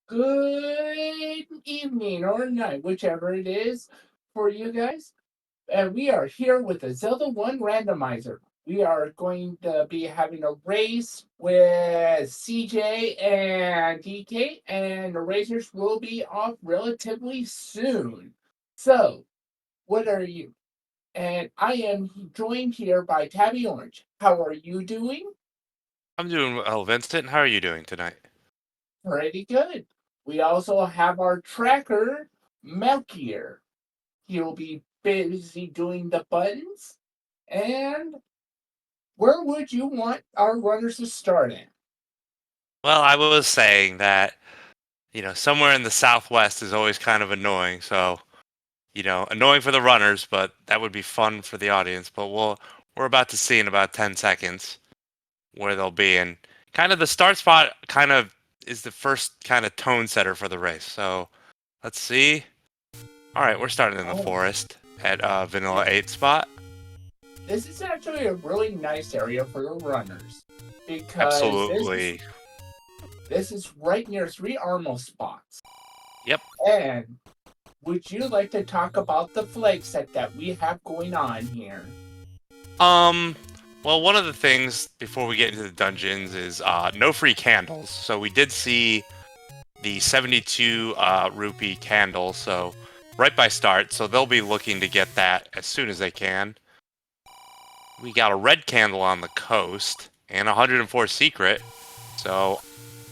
Good evening or night, whichever it is for you guys. And we are here with the Zelda 1 Randomizer. We are going to be having a race with CJ and DK, and the racers will be off relatively soon. So, what are you? And I am joined here by Tabby Orange. How are you doing? I'm doing well, Vincent. How are you doing tonight? Pretty good. We also have our tracker, Melchior. He'll be busy doing the buttons. And where would you want our runners to start at? Well, I was saying that, somewhere in the Southwest is always kind of annoying. So, annoying for the runners, but that would be fun for the audience. But we're about to see in about 10 seconds where they'll be. And kind of the start spot kind of is the first kind of tone setter for the race. So let's see. All right, we're starting in the Oh, forest at Vanilla yeah. 8 spot. This is actually a really nice area for the runners because Absolutely. this is right near three Armo spots. Yep. And would you like to talk about the flag set that we have going on here? Um, well, one of the things before we get into the dungeons is no free candles. So we did see the 72 rupee candle, so right by start. So they'll be looking to get that as soon as they can. We got a red candle on the coast and 104 secret. So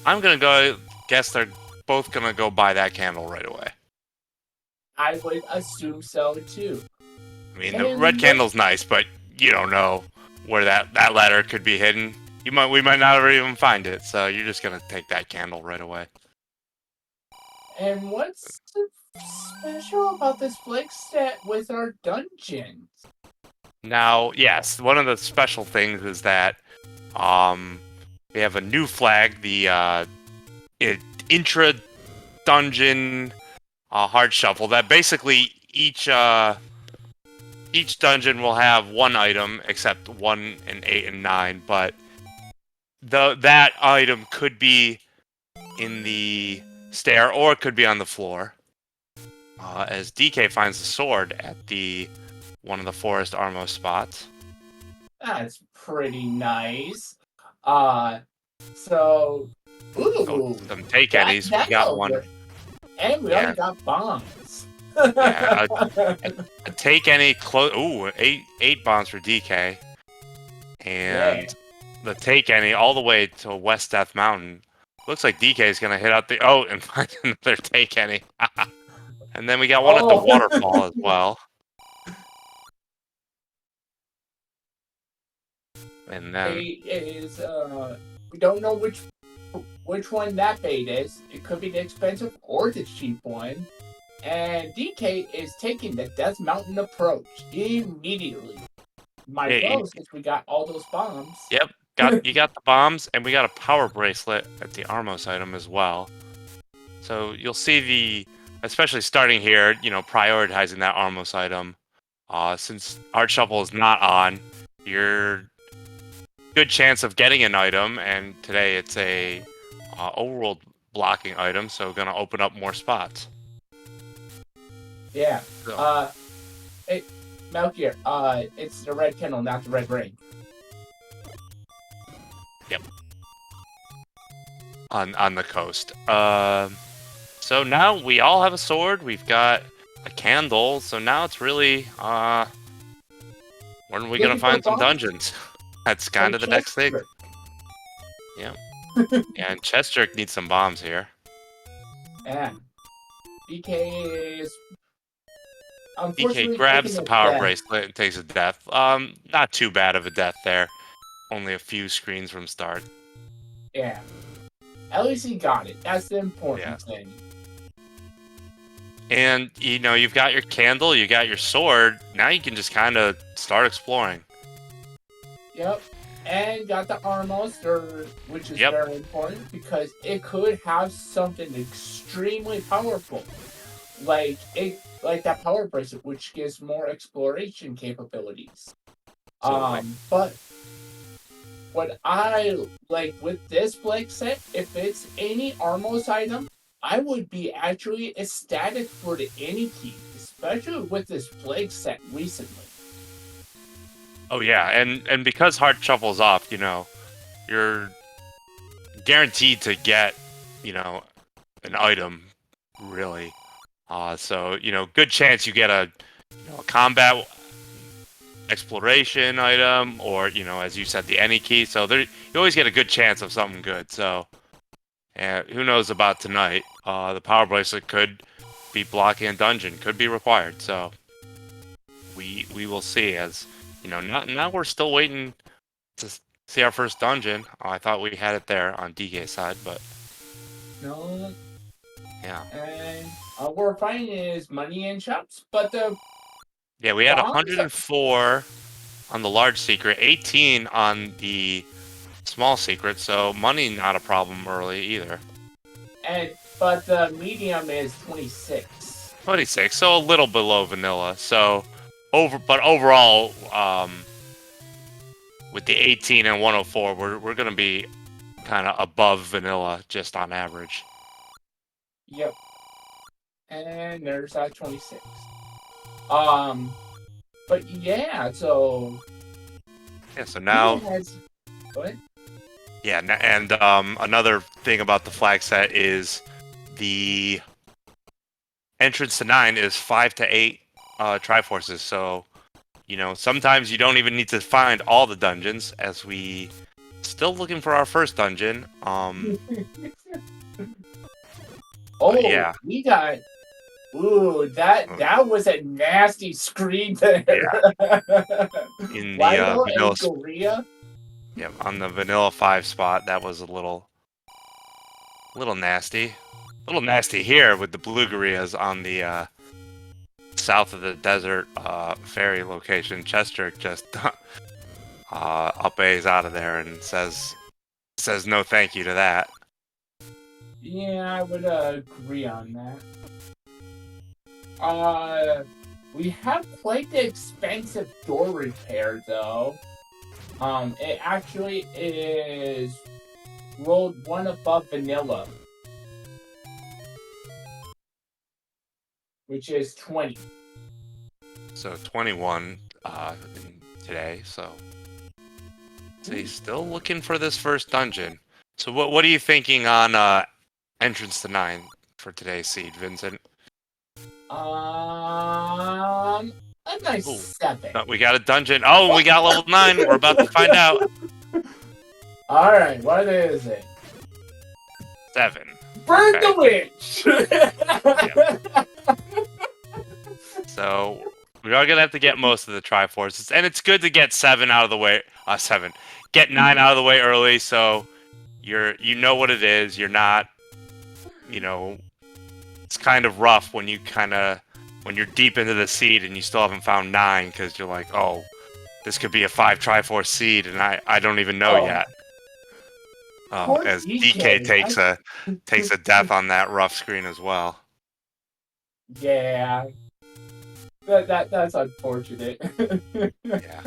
I'm gonna go guess they're both gonna go buy that candle right away. I would assume so too. I mean, the red And what candle's nice, but you don't know where that ladder could be hidden. We might not ever even find it, so you're just gonna take that candle right away. what's so special about this flag set with our dungeons? Now, yes, one of the special things is that um we have a new flag, the intra dungeon hard shuffle. That basically each dungeon will have one item, except 1 and 8 and 9, but that item could be in the stair or it could be on the floor. As DK finds the sword at the one of the forest Armo spots. That's pretty nice. Uh, so, Oh, ooh, some take that anys. We that got go one. good. And we already Yeah, got bombs. yeah. A take any close. Ooh, eight bombs for DK, Yeah. and the take any all the way to West Death Mountain. Looks like DK is gonna hit out the and find another take any. And then we got one at the Oh, waterfall as well. And then bait is we don't know which one that bait is. It could be the expensive or the cheap one. And DK is taking the Death Mountain approach immediately. Might as hey, well since we got all those bombs. yep, you got the bombs, and we got a power bracelet at the Armos item as well. So you'll see especially starting here, prioritizing that Armos item. Since Art Shuffle is not on, you're good chance of getting an item, and today it's a overworld blocking item, so gonna open up more spots. Yeah. So, Hey, Melchior, it's the red kennel, not the red ring. yep, on the coast. So now we all have a sword. We've got a candle. So now it's really when are we gonna Looking for find some bombs? dungeons? That's kind Some of the next thing. chessjerk. Yeah. Yeah, and chessjerk needs some bombs here. And DK is DK unfortunately grabs taking the a power death. bracelet and takes a death. Not too bad of a death there. Only a few screens from start. Yeah. At least he got it. That's the Yeah. important thing. And you've got your candle, you got your sword. Now you can just kind of start exploring. Yep. And got the Armos, which is Yep. very important because it could have something extremely powerful. Like that power bracelet, which gives more exploration capabilities. Absolutely. But what I like with this Blake set, if it's any Armos item, I would be actually ecstatic for the any key, especially with this plague set recently. Oh yeah, and because hard shuffle's off, you're guaranteed to get, an item, really. So good chance you get a combat exploration item, or as you said, the any key. So there, you always get a good chance of something good. So, and who knows about tonight? The power bracelet could be blocking a dungeon, could be required. So we will see. As now we're still waiting to see our first dungeon. I thought we had it there on DK side, but No, yeah. and we're finding is money in shops, but the Yeah, we had bombs 104 on the large secret, 18 on the small secret, so money not a problem early either. but the medium is 26. 26, so a little below vanilla. So overall, with the 18 and 104, we're gonna be kind of above vanilla just on average. Yep. And there's that 26. But yeah, so Yeah, so now what? yeah, and another thing about the flag set is the entrance to 9 is 5 to 8 Triforces. So, sometimes you don't even need to find all the dungeons, as we still looking for our first dungeon. Oh, yeah. we got. Ooh, that was a nasty screen there. Yeah. In the vanilla, Korea. yeah, on the vanilla 5 spot, that was a little nasty. A little nasty here with the blue Gorias on the south of the desert ferry location. chessjerk just up A's out of there and says no thank you to that. Yeah, I would agree on that. We have quite the expensive door repair though. It actually is rolled one above vanilla, which is 20. So 21 today. So he's still looking for this first dungeon. So what are you thinking on entrance to 9 for today's seed, Vincent? A nice 7. No, we got a dungeon. Oh, we got level 9. We're about to find out. All right, what is it? 7. Burn the witch. So we are gonna have to get most of the Triforces, and it's good to get 7 out of the way. 7. Get 9 out of the way early, so you know what it is. You're not, it's kind of rough when you're deep into the seed and you still haven't found 9 because you're like, oh, this could be a 5 Triforce seed, and I don't even know yet. As DK takes a death on that rough screen as well. Yeah. That's unfortunate. Yeah.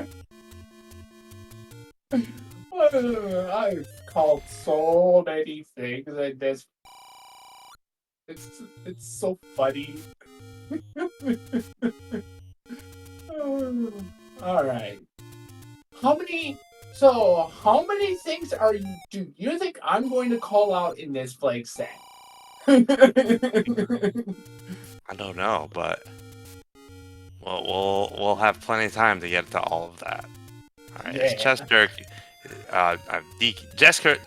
I've called so many things in this. It's so funny. All right. How many things do you think I'm going to call out in this flag set? I don't know, but we'll have plenty of time to get to all of that. All right, it's chessjerk.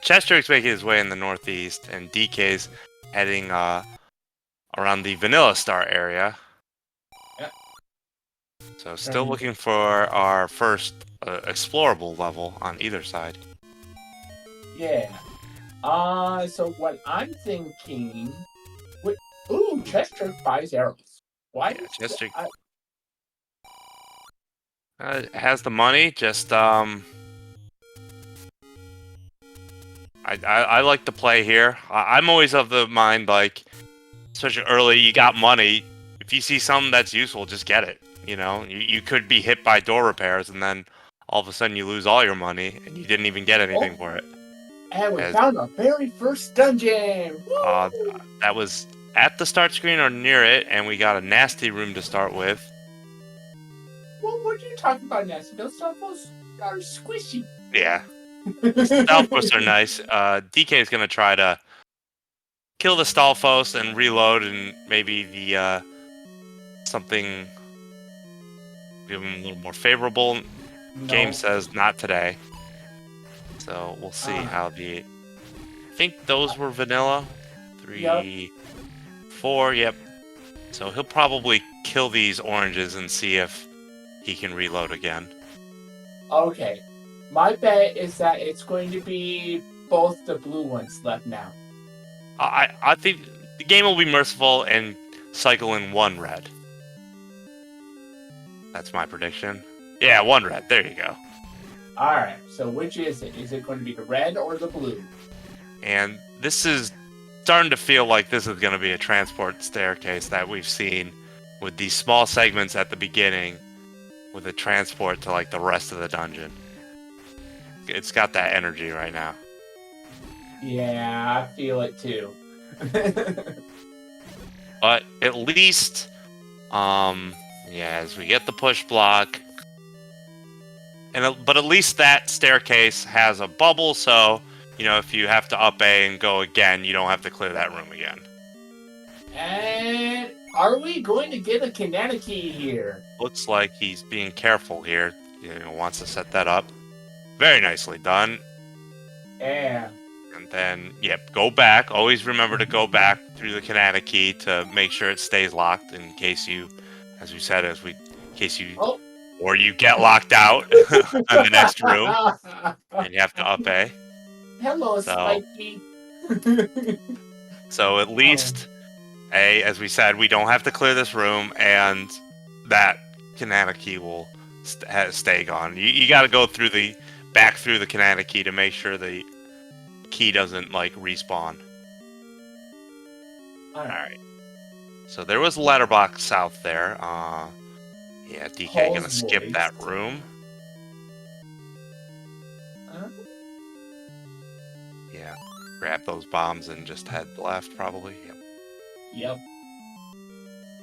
chessjerk's making his way in the northeast, and DK's heading around the Vanilla Star area. Yeah. So still looking for our first explorable level on either side. Yeah. So what I'm thinking. Ooh, chessjerk buys arrows. Why? Yeah, chessjerk has the money. Just I like to play here. I'm always of the mind, like, especially early, you got money. If you see something that's useful, just get it. You could be hit by door repairs, and then all of a sudden you lose all your money, and you didn't even get anything for it. And we As found our very first dungeon! uh, Woo! that was at the start screen or near it, and we got a nasty room to start with. Well, what are you talking about, Nancy? Those stuffos are squishy. Yeah, Stalfos are nice. DK is gonna try to kill the Stalfos and reload, and maybe the something give him a little more favorable. Game No. says not today, so we'll see how the. I think those were vanilla. Yep. 3, 4. Yep. So he'll probably kill these oranges and see if he can reload again. Okay. My bet is that it's going to be both the blue ones left now. I think the game will be merciful and cycle in 1 red. That's my prediction. Yeah, 1 red. There you go. Alright, so which is it? Is it going to be the red or the blue? And this is starting to feel like this is going to be a transport staircase that we've seen with these small segments at the beginning with a transport to like the rest of the dungeon. It's got that energy right now. Yeah, I feel it too. But at least, as we get the push block, but at least that staircase has a bubble, so if you have to up A and go again, you don't have to clear that room again. And are we going to get a kinetic key here? Looks like he's being careful here. Wants to set that up. Very nicely done. Yeah. And then, go back. Always remember to go back through the kinetic key to make sure it stays locked in case you, as we said, or you get locked out in the next room and you have to up A. Hello, So, Spiky. so at least, as we said, we don't have to clear this room, and that kinetic key will stay gone. You got to go back through the kinetic key to make sure the key doesn't respawn. Alright. So there was letterbox south there. DK gonna skip that room. Yeah. Grab those bombs and just head left, probably. Yep.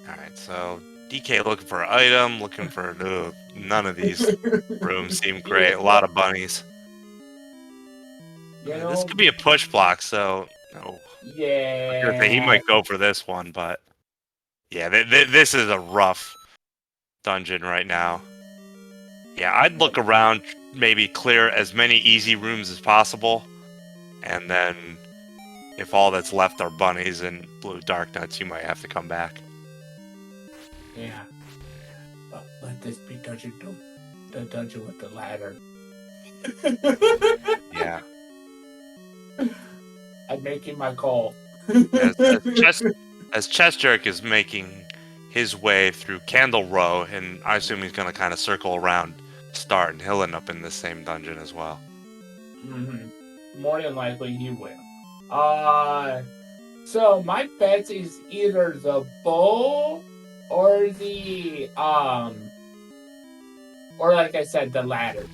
Alright, so DK looking for an item, looking for none of these rooms seem great. A lot of bunnies. This could be a push block, so yeah. He might go for this one, but yeah, this is a rough dungeon right now. Yeah, I'd look around, maybe clear as many easy rooms as possible, and then if all that's left are bunnies and blue dark nuts, you might have to come back. Yeah. But let this be the dungeon with the ladder. Yeah. I'm making my call. As chessjerk is making his way through Candle Row, and I assume he's going to kind of circle around start, and he'll end up in the same dungeon as well. Mm-hmm. More than likely he will. So my bet is either the bow or the or like I said, the ladder.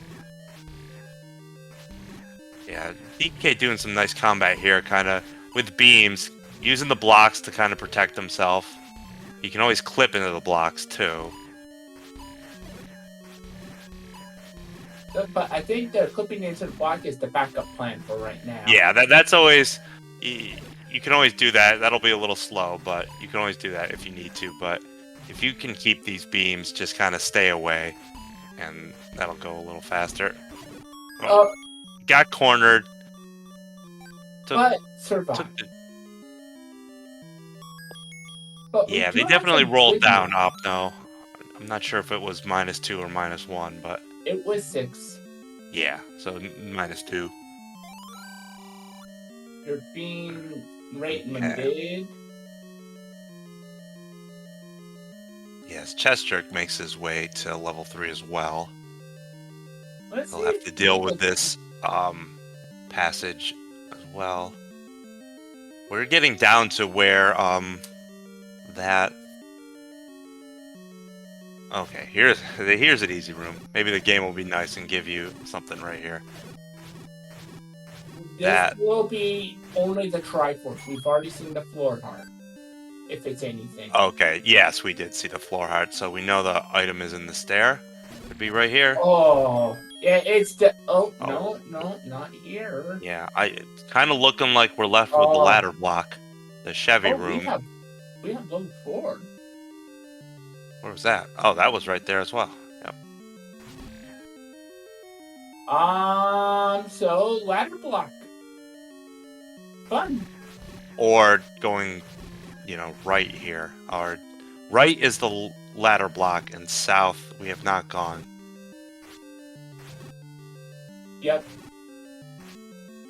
Yeah, DK doing some nice combat here, kind of with beams, using the blocks to kind of protect himself. You can always clip into the blocks too. But I think the clipping into the block is the backup plan for right now. Yeah, that's always. You can always do that. That'll be a little slow, but you can always do that if you need to. But if you can keep these beams, just kind of stay away, and that'll go a little faster. Got cornered. But survived. Yeah, they definitely rolled down up, though. I'm not sure if it was -2 or -1, but... It was 6. Yeah, so -2. You're being limited. Yes, chessjerk makes his way to level 3 as well. He'll have to deal with this passage as well. We're getting down to where that. Okay, here's an easy room. Maybe the game will be nice and give you something right here. This will be only the Triforce. We've already seen the floor heart. If it's anything. Okay, yes, we did see the floor heart, so we know the item is in the stair. Could be right here. Oh, yeah, it's the. Oh, no, not here. Yeah, it's kind of looking like we're left with the ladder block, the Chevy room. We have level 4. Where was that? Oh, that was right there as well. Yep. So ladder block. Fun. Or going, right here. Or right is the ladder block, and south we have not gone. Yep.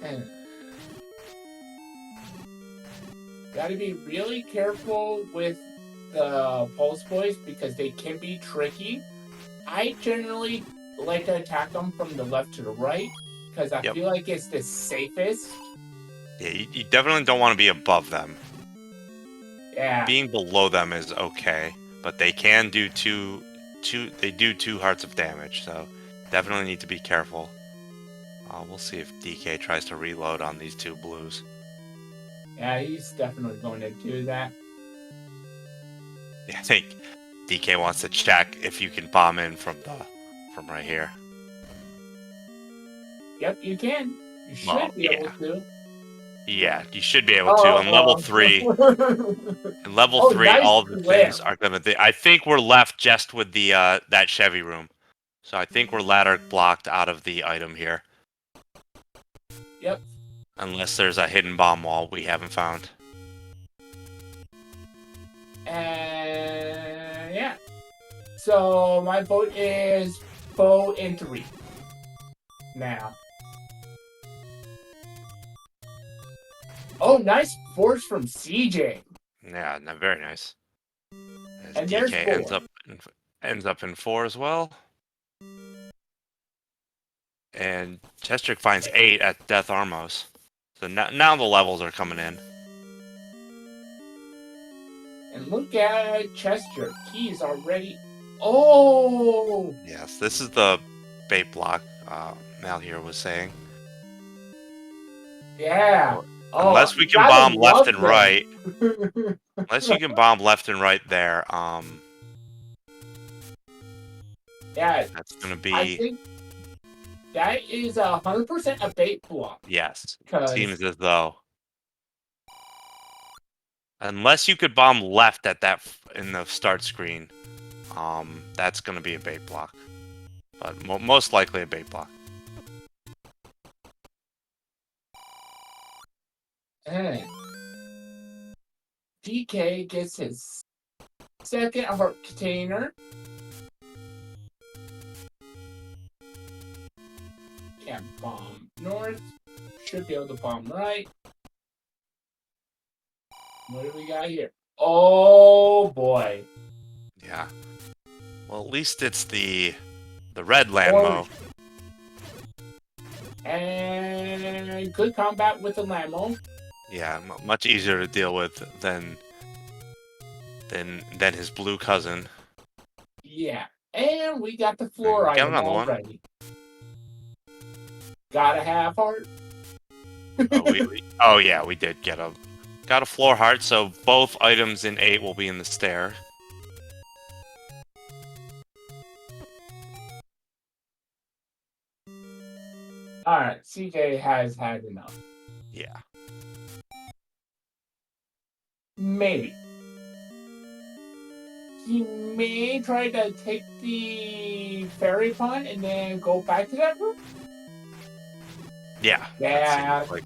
And gotta be really careful with the pulse boys because they can be tricky. I generally like to attack them from the left to the right because I feel like it's the safest. Yeah, you definitely don't want to be above them. Yeah. Being below them is okay, but they can do they do 2 hearts of damage, so definitely need to be careful. We'll see if DK tries to reload on these 2 blues. Yeah, he's definitely going to do that. Yeah, I think DK wants to check if you can bomb in from right here. Yep, you can. You should be able to. Yeah, you should be able to. On level 3, in level 3, nice all the things are gonna. I think we're left just with the that Chevy room, so I think we're ladder blocked out of the item here. Yep. Unless there's a hidden bomb wall we haven't found. And yeah. So my vote is bow in 3. Now. Oh, nice force from CJ. Yeah, very nice. And DK there's 4. ends up in 4 as well. And chessjerk finds 8 at Death Armos. So now the levels are coming in. And look at chessjerk. He's already. Oh! Yes, this is the bait block Mal here was saying. Yeah. Unless we can bomb left and right. Unless you can bomb left and right there. Yeah. That's gonna be. I think that is 100% a bait block. Yes. Seems as though. Unless you could bomb left at that in the start screen, that's gonna be a bait block. But most likely a bait block. And DK gets his second heart container. Can't bomb north. Should be able to bomb right. What do we got here? Oh boy. Yeah. Well, at least it's the red Landmo. And good combat with the Landmo. Yeah, much easier to deal with than his blue cousin. Yeah, and we got the floor item already. Got a half heart. Oh yeah, we did got a floor heart. So both items in 8 will be in the stair. All right, CJ has had enough. Yeah. Maybe. He may try to take the fairy pond and then go back to that room. Yeah. Yeah. That seems like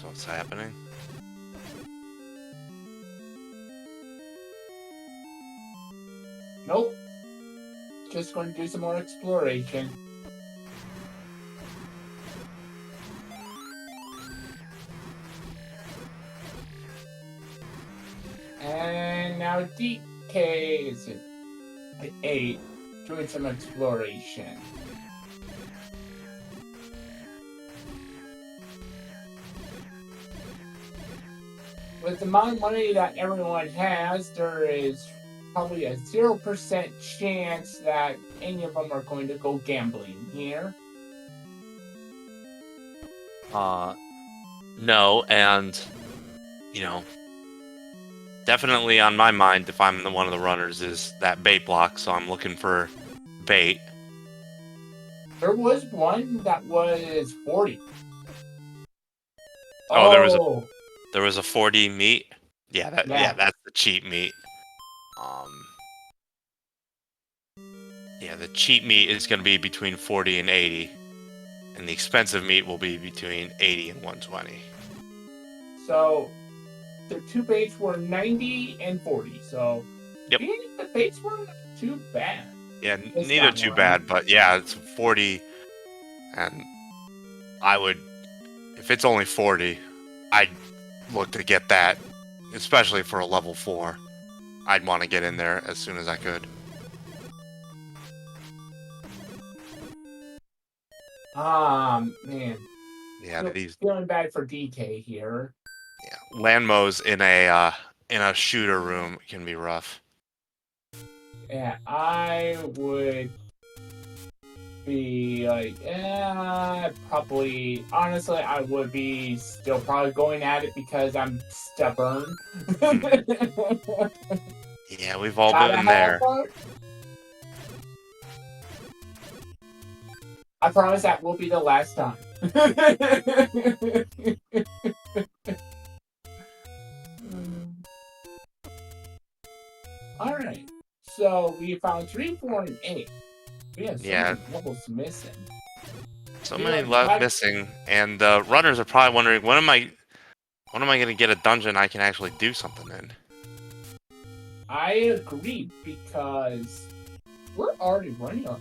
what's happening. Nope. Just going to do some more exploration. And now DK is at 8, doing some exploration. With the amount of money that everyone has, there is probably a 0% chance that any of them are going to go gambling here. No, and you know, definitely on my mind, if I'm one of the runners, is that bait block. So I'm looking for bait. There was one that was 40. Oh, Oh, there was a 40 meat. Yeah, yeah. that's the cheap meat. Yeah, the cheap meat is going to be between 40 and 80, and the expensive meat will be between 80 and 120. So the two baits were 90 and 40. So Yep. the baits were not too bad. Yeah, This neither time too around. bad, but yeah, it's 40, and I would, if it's only 40, I'd look to get that, especially for a level 4. I'd want to get in there as soon as I could. Man. Yeah, these Feeling bad for DK here. landmos in a shooter room can be rough. Yeah, I would be like, probably, honestly, I would be still probably going at it because I'm stubborn. Yeah, we've all Gotta been have there. fun. I promise that will be the last time. Alright, so we found 3, 4, and 8. We have so many levels missing. So many left missing, and the runners are probably wondering, when am I going to get a dungeon I can actually do something in? I agree, because we're already running out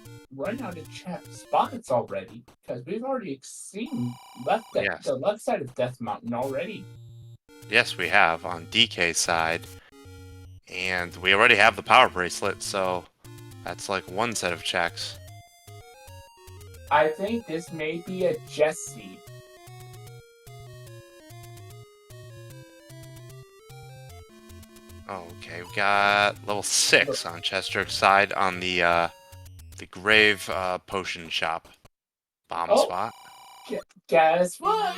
of spots already, because we've already seen the left side of Death Mountain already. Yes, we have on DK's side, and we already have the power bracelet, so that's like one set of checks. I think this may be a Jesse. Oh, okay, we got level 6 on chessjerk's side on the grave potion shop bomb spot. Guess what?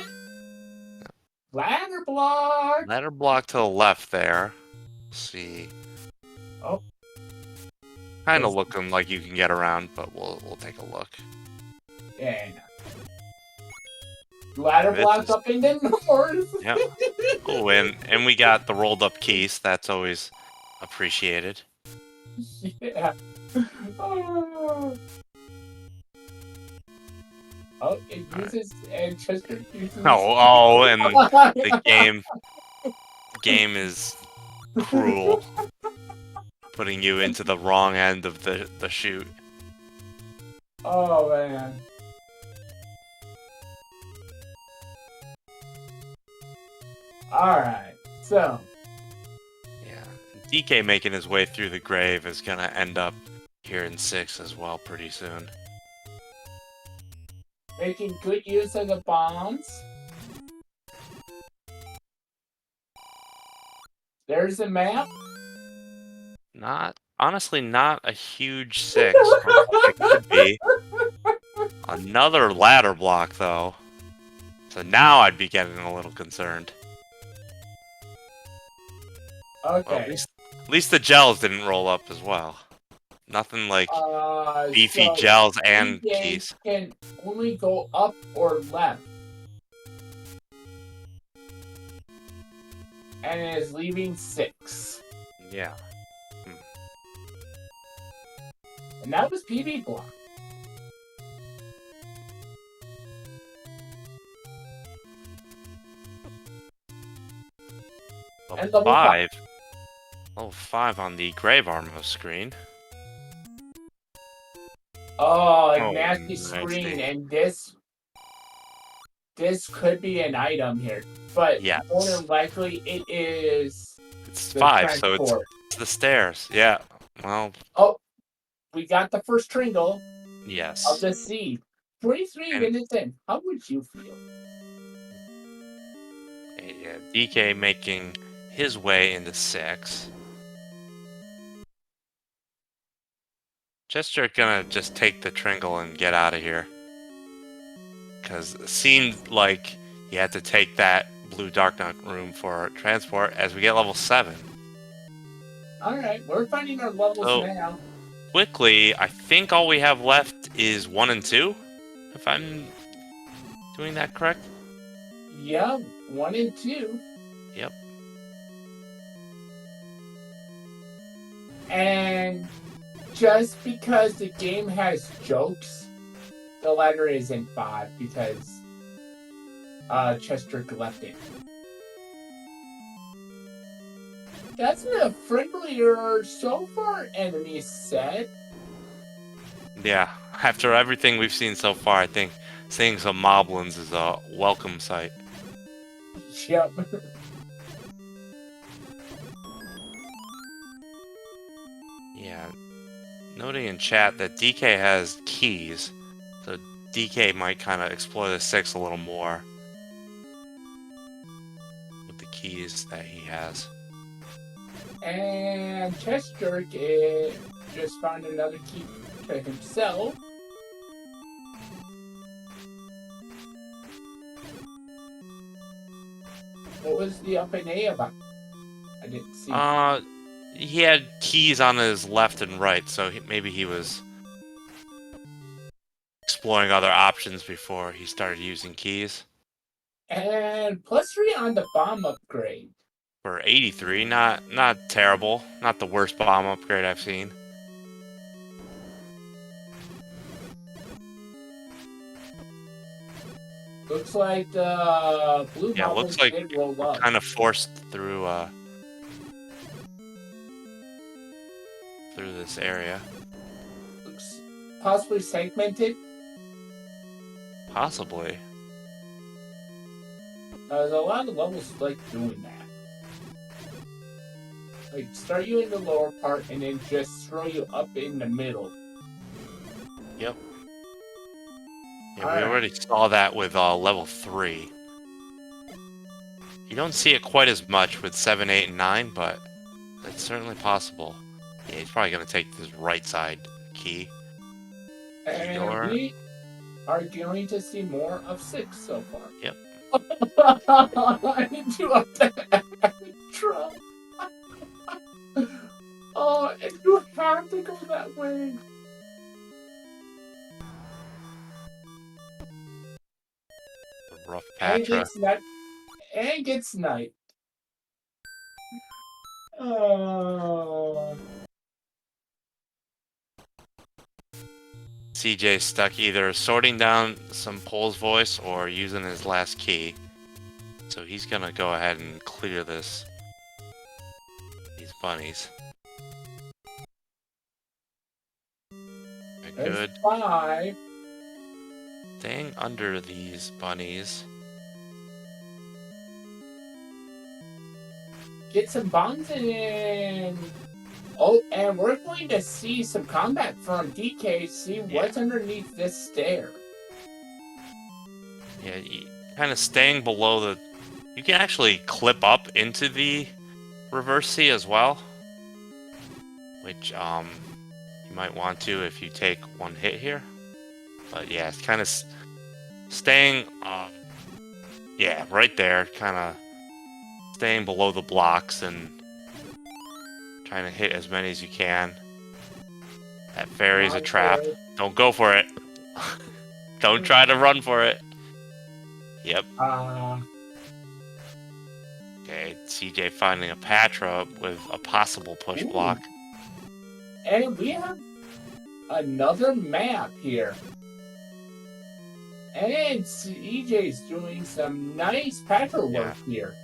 Ladder block. Ladder block to the left there. Let's see. Oh, kind of looking like you can get around, but we'll take a look. Yeah. Ladder block up in the north. Yeah. Oh, and we got the rolled up keys. That's always appreciated. Yeah. Oh, it uses and Chester uses. Oh, and the game is cruel, putting you into the wrong end of the shoot. Oh man. Alright, so. Yeah. DK making his way through the grave is gonna end up here in 6 as well pretty soon. Making good use of the bombs. There's the map. Honestly, not a huge 6. It could be. Another ladder block, though. So now I'd be getting a little concerned. Okay. Well, at least the gels didn't roll up as well. Nothing like beefy gels and keys. Can only go up or left. And it is leaving 6. Yeah. And that was PB block. Level 5. Level 5 on the Grave Armo screen. Oh, a nasty screen, and this could be an item here, but more than likely it is. It's 5, so it's the stairs. Yeah. Well. Oh, we got the first tringle. Yes. Of the seed. 23 minutes in. How would you feel? Yeah, DK making his way into 6. chessjerk gonna just take the tringle and get out of here. Because it seemed like you have to take that blue Dark Knight room for transport as we get level 7. Alright, we're finding our levels So, now. quickly, I think all we have left is 1 and 2, if I'm doing that correct. Yeah, 1 and 2. Yep. And just because the game has jokes, the letter is in 5 because chessjerk left it. That's a friendlier so far enemy set. Yeah, after everything we've seen so far, I think seeing some moblins is a welcome sight. Yep. Yeah, noting in chat that DK has keys, so DK might kind of explore the 6 a little more with the keys that he has. And chessjerk just found another key to himself. What was the up and A about? I didn't see. He had keys on his left and right, so maybe he was exploring other options before he started using keys. And +3 on the bomb upgrade. For 83, not terrible. Not the worst bomb upgrade I've seen. Looks like the blue Yeah, moblins looks like did roll we're up. kind of forced through this area. Looks possibly segmented. Possibly. There's a lot of levels like doing that. Like start you in the lower part and then just throw you up in the middle. Yep. Yeah, All we right. already saw that with level 3. You don't see it quite as much with 7, 8, and 9, but it's certainly possible. Yeah, he's probably going to take this right side key. And we are going to see more of 6 so far. Yep. I need to up that truck. Oh, and you have to go that way. Rough And Patra. gets sniped. Oh. CJ stuck either sorting down some Pole's voice or using his last key. So he's gonna go ahead and clear these bunnies. Very good. 5. Staying under these bunnies. Get some bombs in. Oh, and we're going to see some combat from DK. See what's underneath this stair. Yeah, kind of staying below the... You can actually clip up into the reverse C as well. Which, you might want to if you take one hit here. But yeah, it's kind of staying, yeah, right there. Kind of staying below the blocks and trying to hit as many as you can. That fairy's a trap. Don't go for it. Don't try to run for it. Yep. Okay, CJ finding a Patra with a possible push block. And we have another map here. And CJ's doing some nice Patra work here.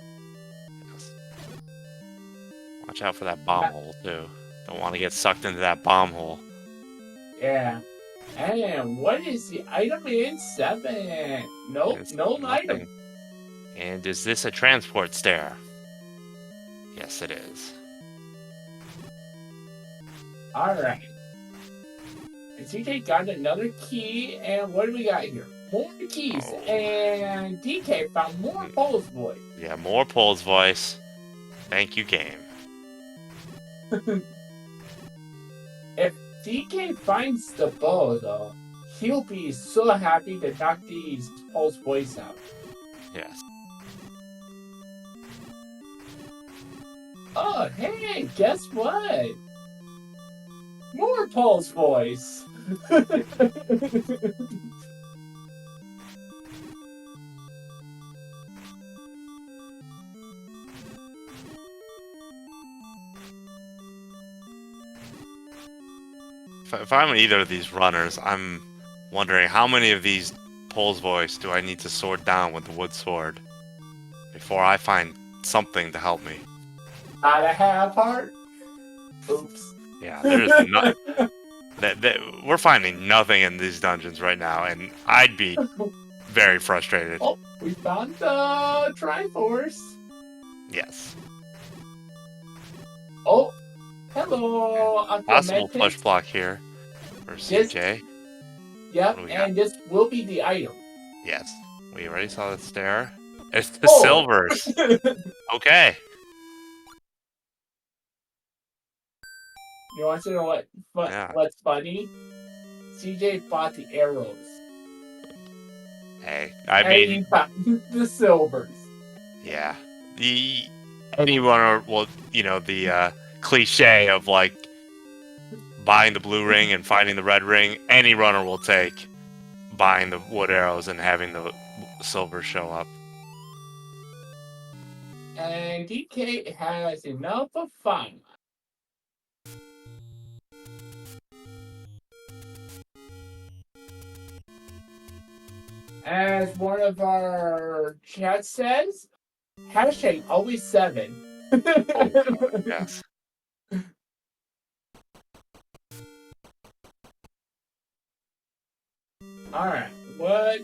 Watch out for that bomb hole, too. Don't want to get sucked into that bomb hole. Yeah. And what is the item in 7? Nope, no item. And is this a transport stair? Yes, it is. Alright. And CJ got another key, and what do we got here? More keys, and DK found more Pole's voice. Yeah, more Pole's voice. Thank you, game. If DK finds the bow, though, he'll be so happy to knock these Pole's voice out. Yes. Oh, hey, guess what? More Paul's voice. If I'm either of these runners, I'm wondering how many of these Pole's voice do I need to sword down with the wood sword before I find something to help me. Not a half heart. Oops. Yeah, there's not. We're finding nothing in these dungeons right now, and I'd be very frustrated. Oh, we found the Triforce. Yes. Oh, hello, Uncle Possible Mentis. push block here for CJ. Yep, What do we and this will be the item. Yes. We already saw the stair. It's the Oh. silvers. Okay. You want to know what's funny? CJ bought the arrows. Hey, I and mean, he bought the silvers. yeah. Anyone, well, the cliche of like buying the blue ring and finding the red ring. Any runner will take buying the wood arrows and having the silver show up. And DK has enough of fun. As one of our chat says, hashtag always 7. Oh, yes. Alright, what?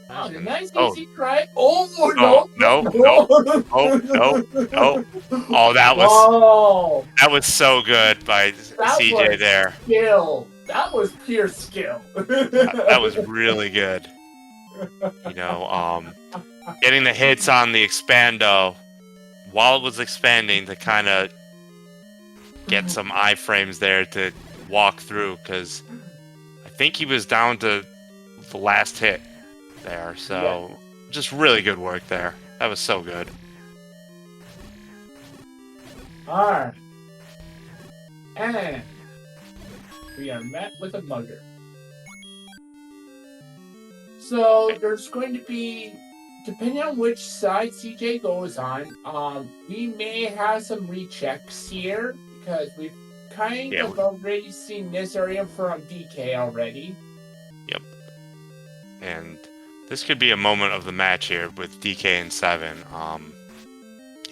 Oh, nice easy try. Oh, no. Oh, that was so good by CJ there. Skill. That was pure skill. That was really good. Getting the hits on the expando while it was expanding to kind of get some iframes there to walk through, because I think he was down to the last hit there. So just really good work there. That was so good. Alright. And we are met with a mugger. So there's going to be, depending on which side CJ goes on, we may have some rechecks here because we've kind of already seen this area from DK already. Yep. And this could be a moment of the match here with DK and 7.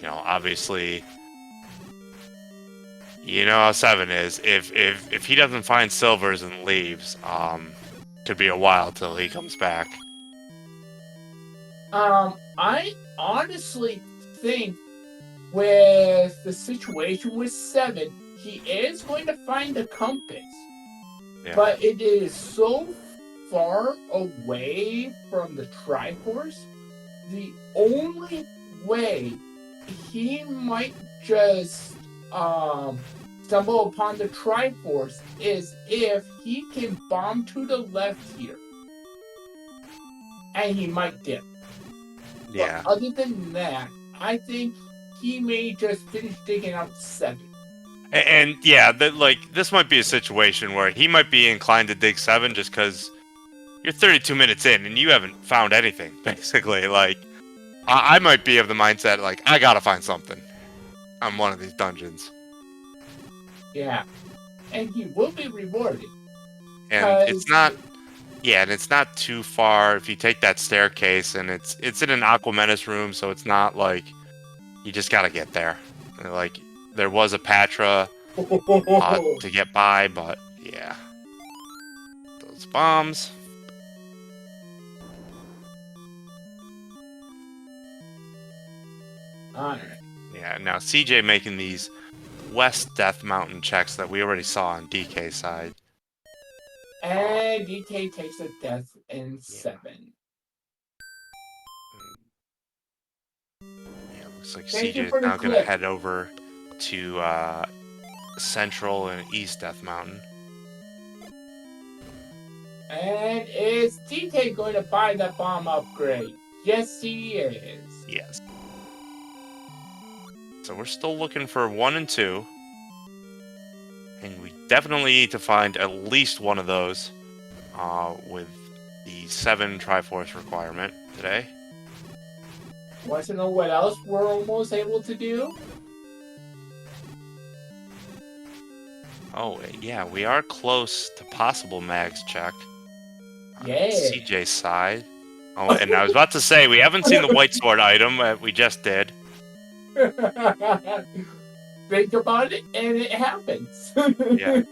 Obviously, you know how 7 is. If he doesn't find silvers and leaves, could be a while till he comes back. I honestly think with the situation with 7, he is going to find a compass. Yeah. But it is so far away from the Triforce, the only way he might just stumble upon the Triforce is if he can bomb to the left here. And he might dip. Yeah. But other than that, I think he may just finish digging out 7. And yeah, this might be a situation where he might be inclined to dig 7 just because you're 32 minutes in and you haven't found anything, basically. Like, I might be of the mindset, like, I gotta find something on one of these dungeons. Yeah. And he will be rewarded. And it's not... Yeah, and it's not too far if you take that staircase, and it's in an Aquamentus room, so it's not like you just gotta get there. Like, there was a Patra to get by, but yeah. Those bombs. Alright. Yeah, now CJ making these West Death Mountain checks that we already saw on DK's side. And DK takes a death in 7. Yeah, looks like CJ is now going to head over to Central and East Death Mountain. And is DK going to buy the bomb upgrade? Yes, he is. Yes. So we're still looking for 1 and 2. And we definitely need to find at least one of those with the 7 Triforce requirement today. Want to know what else we're almost able to do? Oh, yeah, we are close to possible mags check. Yeah. CJ's side. Oh, and I was about to say, we haven't seen the white sword item. We just did. Think about it, and it happens. Yeah.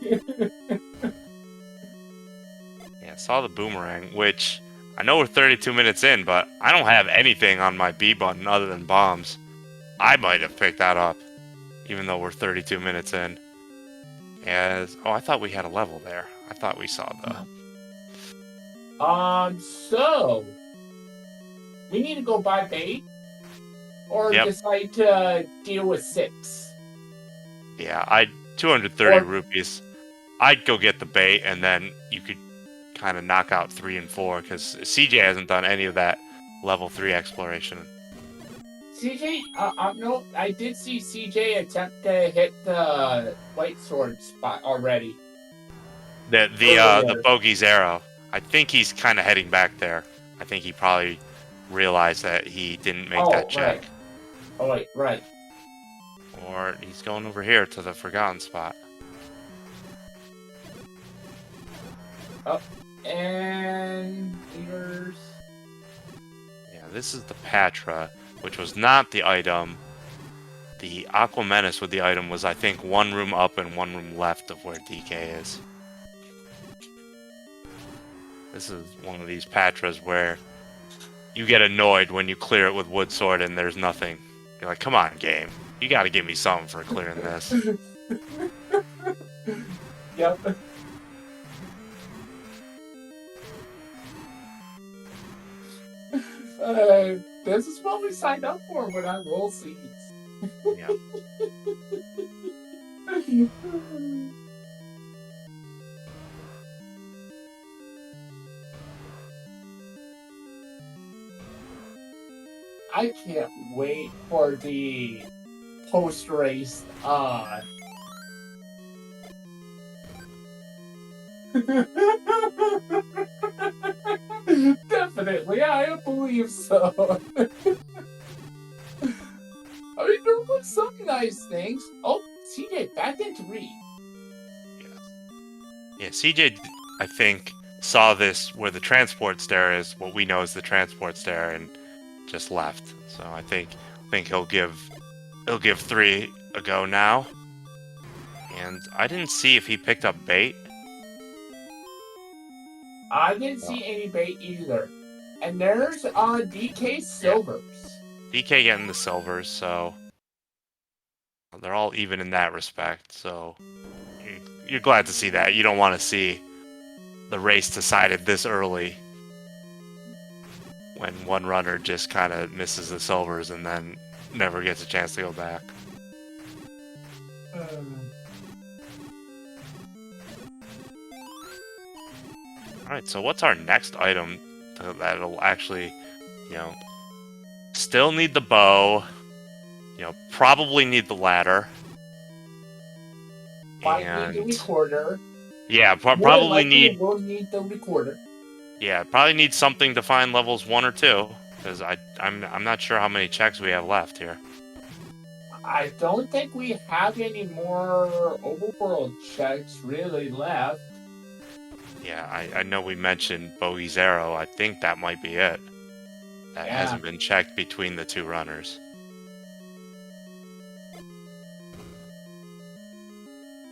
Yeah, saw the boomerang, which I know we're 32 minutes in, but I don't have anything on my B button other than bombs. I might have picked that up, even though we're 32 minutes in. Oh, I thought we had a level there. I thought we saw the... So we need to go buy bait, or Yep. decide to deal with 6. Yeah, 230 rupees. I'd go get the bait, and then you could kind of knock out 3 and 4, because CJ hasn't done any of that level 3 exploration. CJ, no, I did see CJ attempt to hit the white sword spot already. The bogey's arrow. I think he's kind of heading back there. I think he probably realized that he didn't make that check. Right. Oh, wait, right. Or he's going over here to the forgotten spot. Oh, and here's... Yeah, this is the Patra, which was not the item. The Aqua Menace with the item was, I think, 1 room up and 1 room left of where DK is. This is one of these Patras where you get annoyed when you clear it with Wood Sword and there's nothing. You're like, come on, game. You gotta give me something for clearing this. Yep. This is what we signed up for when I roll seeds. Yeah. I can't wait for the post-race Definitely, I believe so. I mean, there was some nice things. Oh, CJ back into Reed. Yeah, CJ, I think, saw this where the transport stair is, what we know is the transport stair, and just left. So I think he'll give 3 a go now. And I didn't see if he picked up bait. I didn't see any bait either. And there's DK silvers. Yeah. DK getting the silvers, so they're all even in that respect. So you're glad to see that. You don't want to see the race decided this early when one runner just kind of misses the silvers and then never gets a chance to go back. Alright, so what's our next item that'll actually, still need the bow, probably need the ladder. Might need the recorder. Yeah, probably we'll need the recorder. Yeah, probably need something to find levels 1 or 2, because I'm not sure how many checks we have left here. I don't think we have any more overworld checks really left. Yeah, I know we mentioned Bogey's Arrow. I think that might be it. That hasn't been checked between the 2 runners.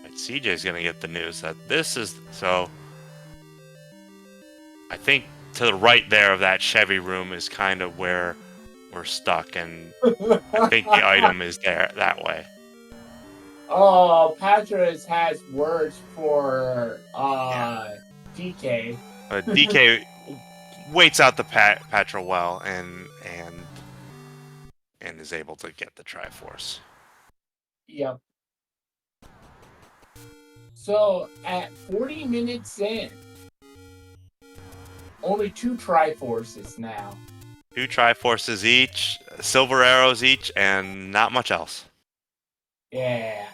Right, CJ's gonna get the news that this is... So, I think to the right there of that Chevy room is kind of where we're stuck, and I think the item is there that way. Oh, Patras has words for DK. DK waits out the Patra well and is able to get the Triforce. Yep. So at 40 minutes in, Only 2 Triforces now. 2 Triforces each, silver arrows each, and not much else. Yeah.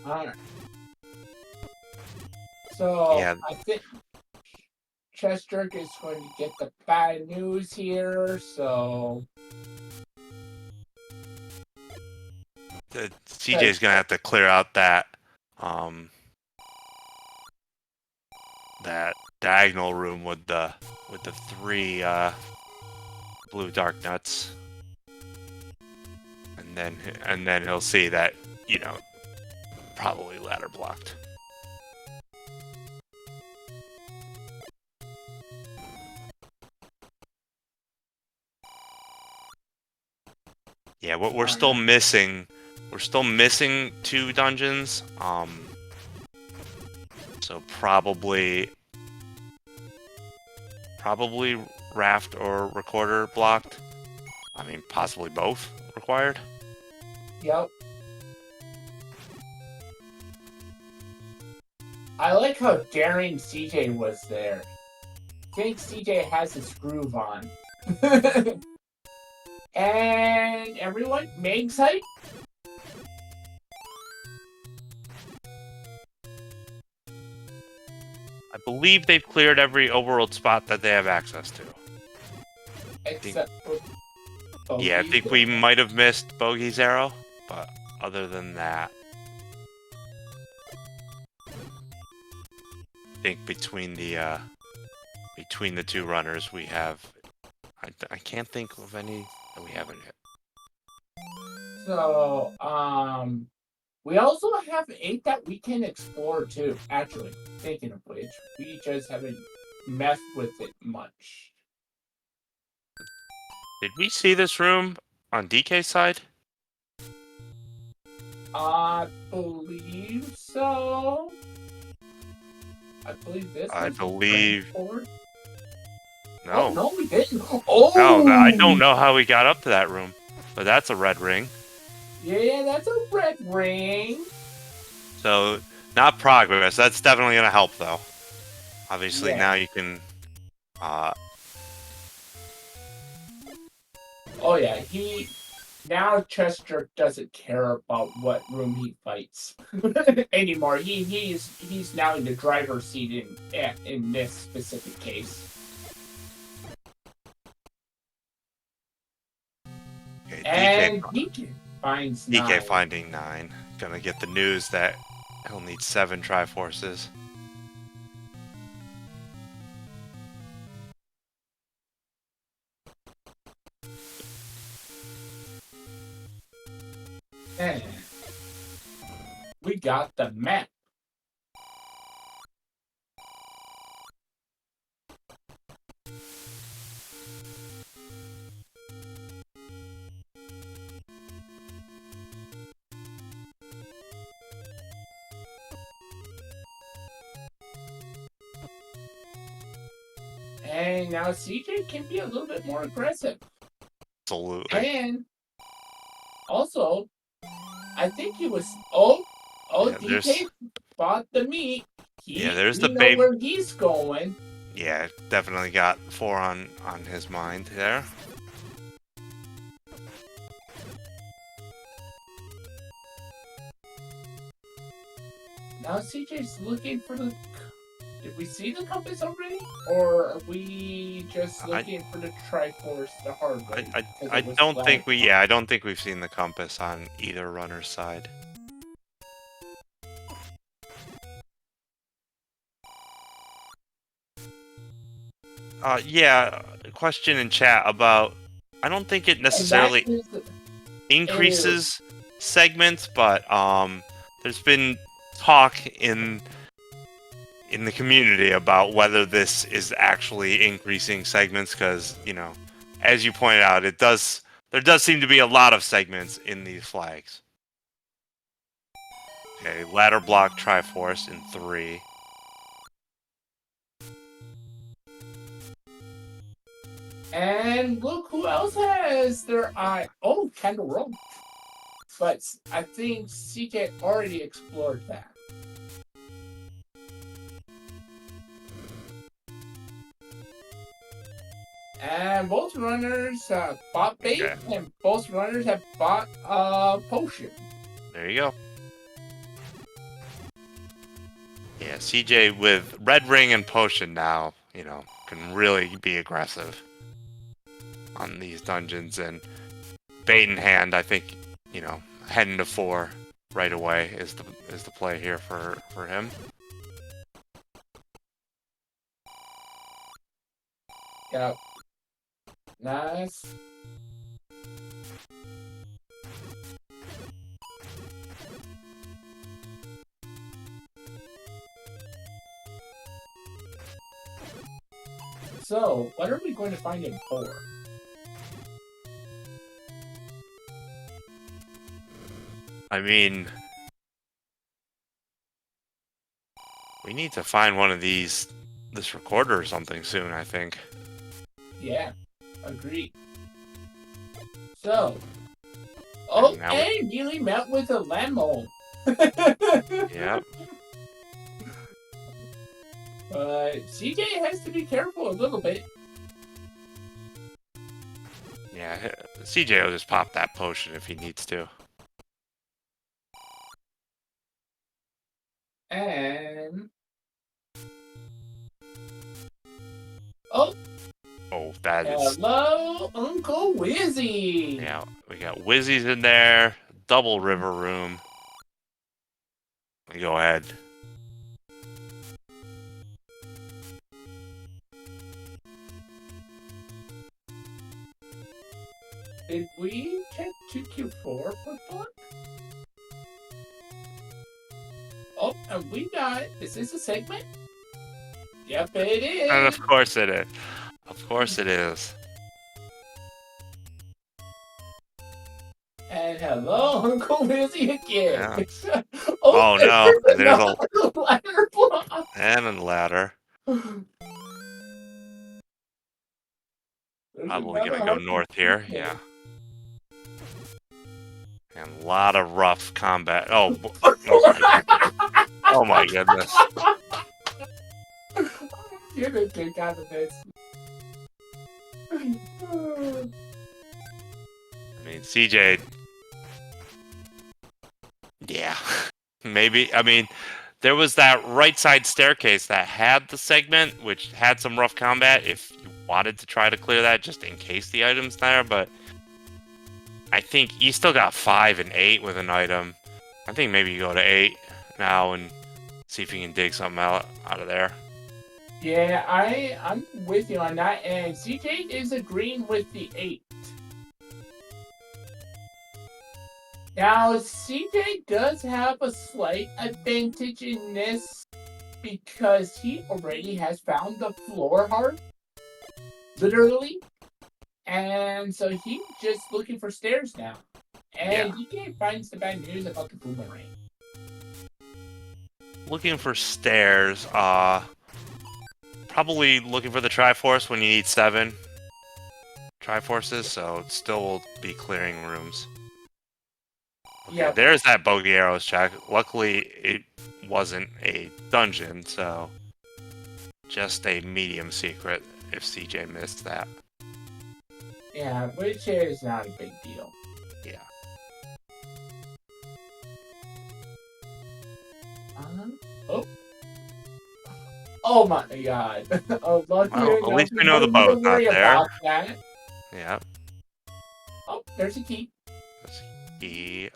Alright. So, Yeah. I think chessjerk is going to get the bad news here, so... CJ's gonna have to clear out that that diagonal room with the 3 blue dark nuts, and then he'll see that, you know, probably ladder blocked. Yeah, we're still missing. We're still missing 2 dungeons. So probably raft or recorder blocked. I mean, possibly both required. Yep. I like how daring CJ was there. I think CJ has his groove on. And everyone, main site? I believe they've cleared every overworld spot that they have access to. Except for Yeah, I think we might have missed Bogey's arrow, but other than that, I think between the 2 runners we have. I can't think of any that we haven't hit. So, we also have 8 that we can explore too. Actually, thinking of which, we just haven't messed with it much. Did we see this room on DK's side? I believe so. I believe this. I believe. No. Oh, no, we didn't. Oh! No, I don't know how we got up to that room, but that's a red ring. Yeah, that's a red ring. So, not progress. That's definitely going to help, though. Obviously, Yeah. now you can... Oh, yeah, now chessjerk doesn't care about what room he fights anymore. He's now in the driver's seat in this specific case. Okay, And DK finds 9. DK finding 9. Gonna get the news that he'll need 7 Triforces. And we got the map. And now CJ can be a little bit more aggressive. Absolutely. And also, I think he was. Yeah, DK bought the meat. There's the baby. Where he's going. Yeah, definitely got 4 on his mind there. Now CJ's looking for the... Did we see the compass already? Or are we just looking for the Triforce the hard way? I don't think we... Yeah, I don't think we've seen the compass on either runner's side. Yeah, question in chat about... I don't think it necessarily increases segments, but there's been talk in the community about whether this is actually increasing segments, because, you know, as you pointed out, there does seem to be a lot of segments in these flags. Okay, ladder block Triforce in 3. And look who else has their eye. Oh, Kendall Rowe. but I think CJ already explored that. And both runners bought bait, and both runners have bought a potion. There you go. Yeah, CJ with red ring and potion now, can really be aggressive on these dungeons. And bait in hand, I think, heading to 4 right away is the play here for him. Yep. Nice. So, what are we going to find in 4? I mean, we need to find one of this recorder or something soon, I think. Yeah, agreed. So, okay, nearly met with a lemon. Yep. But CJ has to be careful a little bit. Yeah, CJ will just pop that potion if he needs to. And... Oh, that is... Hello, Uncle Wizzy! Yeah, we got Wizzy's in there. Double river room. Go ahead. Did we check 2Q4 for book? Oh, and we got... Is this a segment? Yep, it is! And of course it is. Of course it is. And hello, Uncle Wizzy again! Yeah. Oh no! There's a ladder block! And a ladder. Probably gonna go north here, yeah. And a lot of rough combat. Oh, oh my goodness. You're the kick out of this. I mean, CJ... Yeah. Maybe, I mean, there was that right side staircase that had the segment, which had some rough combat if you wanted to try to clear that, just in case the item's there, but I think you still got 5 and 8 with an item. I think maybe you go to 8 now and see if you can dig something out of there. Yeah, I'm with you on that, and CJ is agreeing with the 8. Now, CJ does have a slight advantage in this because he already has found the floor heart, literally, and so he's just looking for stairs now. And DK finds the bad news about the boomerang. Looking for stairs, probably looking for the Triforce when you need 7 Triforces, so it still will be clearing rooms. Okay, Yeah, there's that bogey arrows check. Luckily, it wasn't a dungeon, so just a medium secret if CJ missed that. yeah, which is not a big deal. Yeah. Oh my god. Well, at least we know the boat's not there. Yeah. Oh, there's a key. There's a key.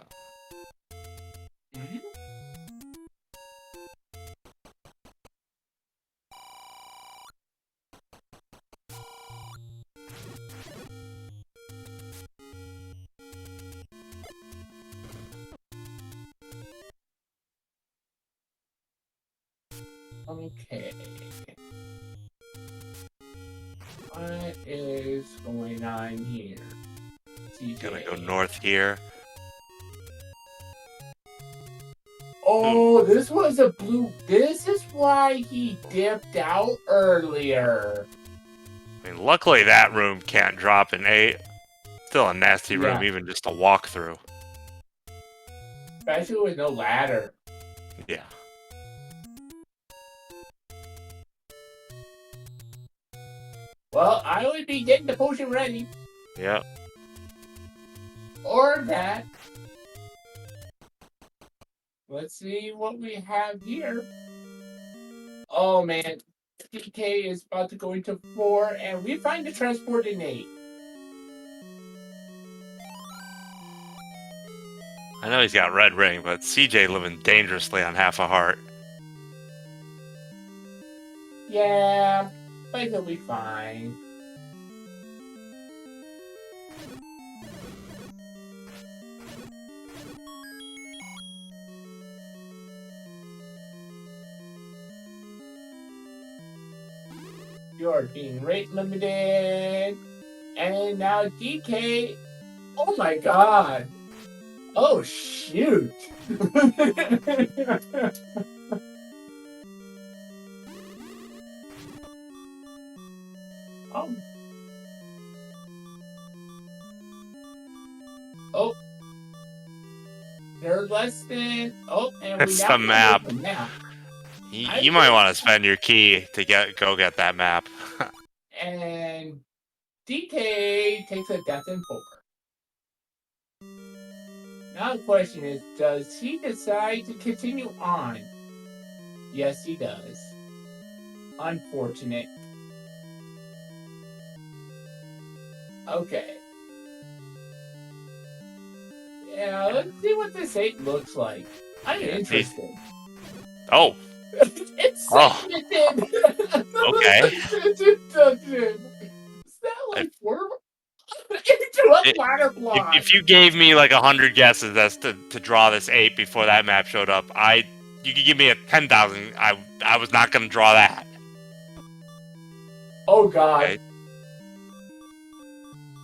Okay. What is going on here? CJ. Gonna go north here. Oh, this was a blue. This is why he dipped out earlier. I mean, luckily that room can't drop an 8. Still a nasty room, even just to walk through. Especially with no ladder. Yeah. Well, I would be getting the potion ready. Yep. Or that. Let's see what we have here. Oh man, DK is about to go into 4, and we find the transport in 8. I know he's got red ring, but CJ living dangerously on half a heart. Yeah, but he'll be fine. You're being rate limited. And now DK. Oh my god. Oh shoot. Oh. Oh. They're less than. Oh, and It's we the now map. the map. You might want to spend your key to go get that map. And DK takes a death in 4. Now the question is, does he decide to continue on? Yes, he does. Unfortunate. Okay. Yeah, let's see what this 8 looks like. I'm interested. Oh. It's segmented! Okay. Dungeon. Is that like into a ladder block? If you gave me like 100 guesses as to draw this 8 before that map showed up, you could give me a 10,000. I was not gonna draw that. Oh god.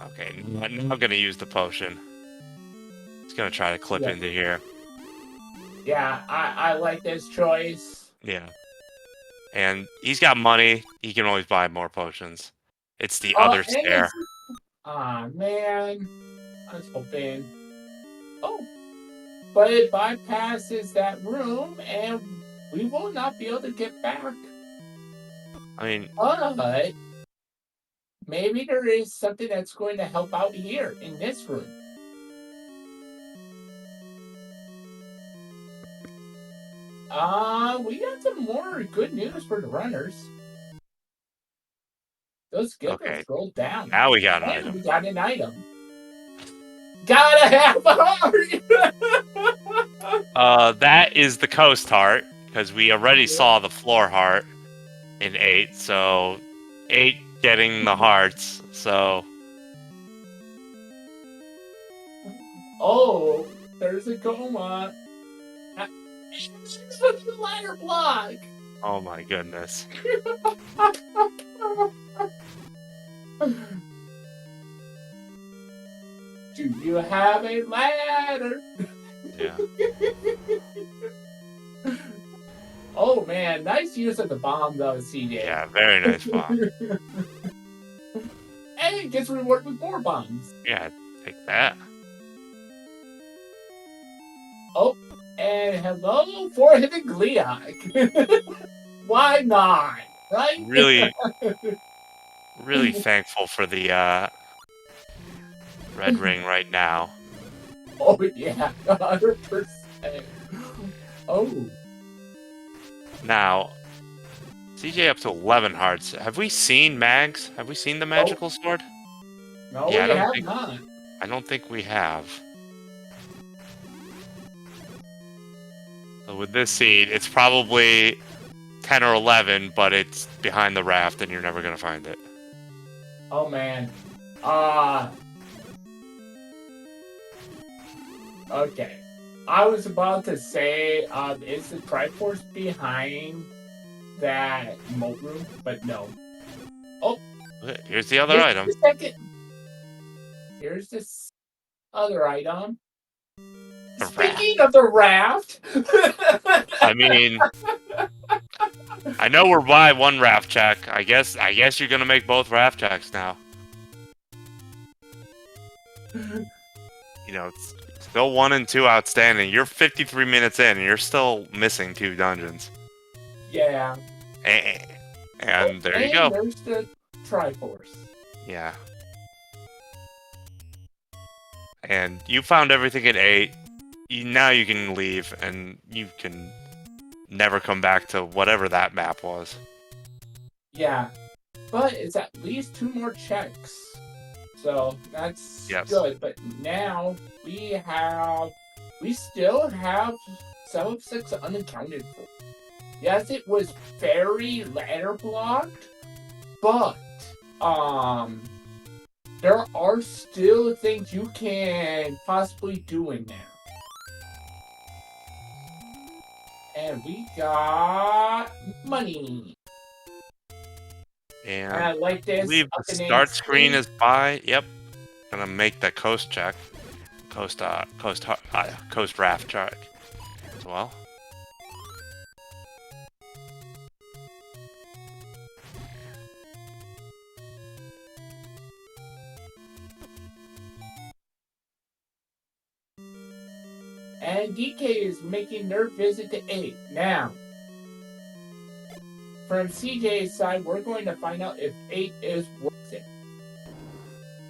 Okay, now I'm gonna use the potion. It's gonna try to clip into here. Yeah, I like this choice. Yeah. And he's got money. He can always buy more potions. It's the other stair. Aw, man. I was hoping. Oh. But it bypasses that room, and we will not be able to get back. I mean... But maybe there is something that's going to help out here, in this room. We got some more good news for the runners. Those skills scroll down. Now we got an item. We got an item. Gotta have a heart! That is the coast heart, because we already saw the floor heart in 8, so 8 getting the hearts, so... Oh, there's a coma. It's a ladder block. Oh my goodness. Do you have a ladder? Yeah. Oh man, nice use of the bomb though, CJ. Yeah, very nice bomb. And it gets rewarded with more bombs. Yeah, take that. Oh, and hello for the Gliok. Why not? Right? Really thankful for the red ring right now. Oh yeah, 100%. Oh. Now, CJ up to 11 hearts. Have we seen Mags? Have we seen the magical sword? No, yeah, we have not. I don't think we have. So with this seed, it's probably 10 or 11, but it's behind the raft and you're never going to find it. Oh, man. Okay. I was about to say, is the Triforce behind that moat room? But no. Oh. Here's the other item. Here's this other item. Speaking of the raft. I mean, I know we're by one raft check. I guess you're gonna make both raft checks now. You know, Still 1 and 2 outstanding. You're 53 minutes in, and you're still missing 2 dungeons. Yeah. And there you go. And there's the Triforce. Yeah. And you found everything at 8. Now you can leave, and you can never come back to whatever that map was. Yeah. But it's at least 2 more checks. So that's good. But now we still have 7 of 6 unaccounted for. Yes, it was very ladder blocked, but there are still things you can possibly do in there. And we got money. And I like this. I believe the start screen is by. Yep. Gonna make the coast check. Coast raft check as well. And DK is making their visit to 8. Now, from CJ's side, we're going to find out if 8 is worth it.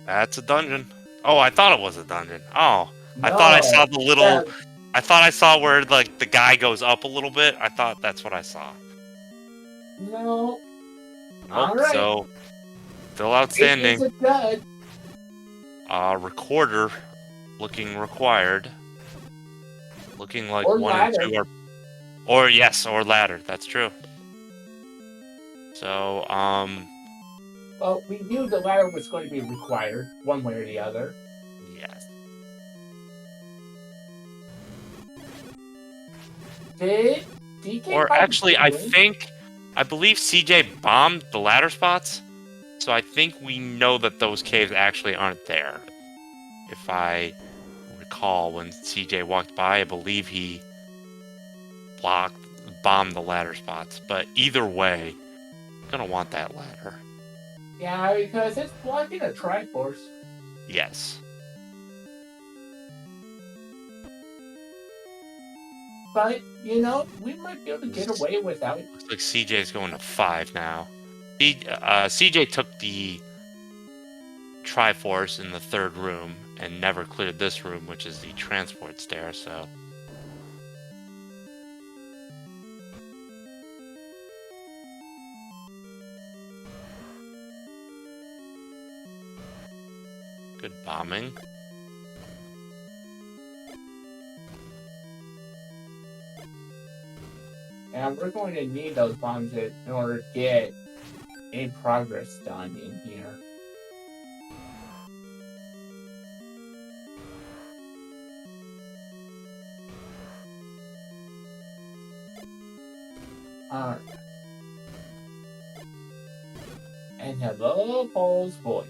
That's a dungeon. Oh, I thought it was a dungeon. Oh, No, I thought I saw the little... I thought I saw where, like, the guy goes up a little bit. I thought that's what I saw. No. Nope, All right. So, still outstanding. It is a dud. Recorder looking required. Looking like or 1 ladder. and 2 are... Or, yes, or ladder. That's true. So, Well, we knew the ladder was going to be required, one way or the other. Yes. Did DK... Or actually, I believe CJ bombed the ladder spots, so I think we know that those caves actually aren't there. If I recall, when CJ walked by, I believe he bombed the ladder spots. But either way, I'm gonna want that ladder. Yeah, because it's blocking a Triforce. Yes. But, you know, we might be able to get away without it. Looks like CJ's going to 5 now. CJ took the Triforce in the 3rd room and never cleared this room, which is the transport stair, so... Good bombing. And we're going to need those bombs in order to get any progress done in here. Alright. And hello, Paul's voice.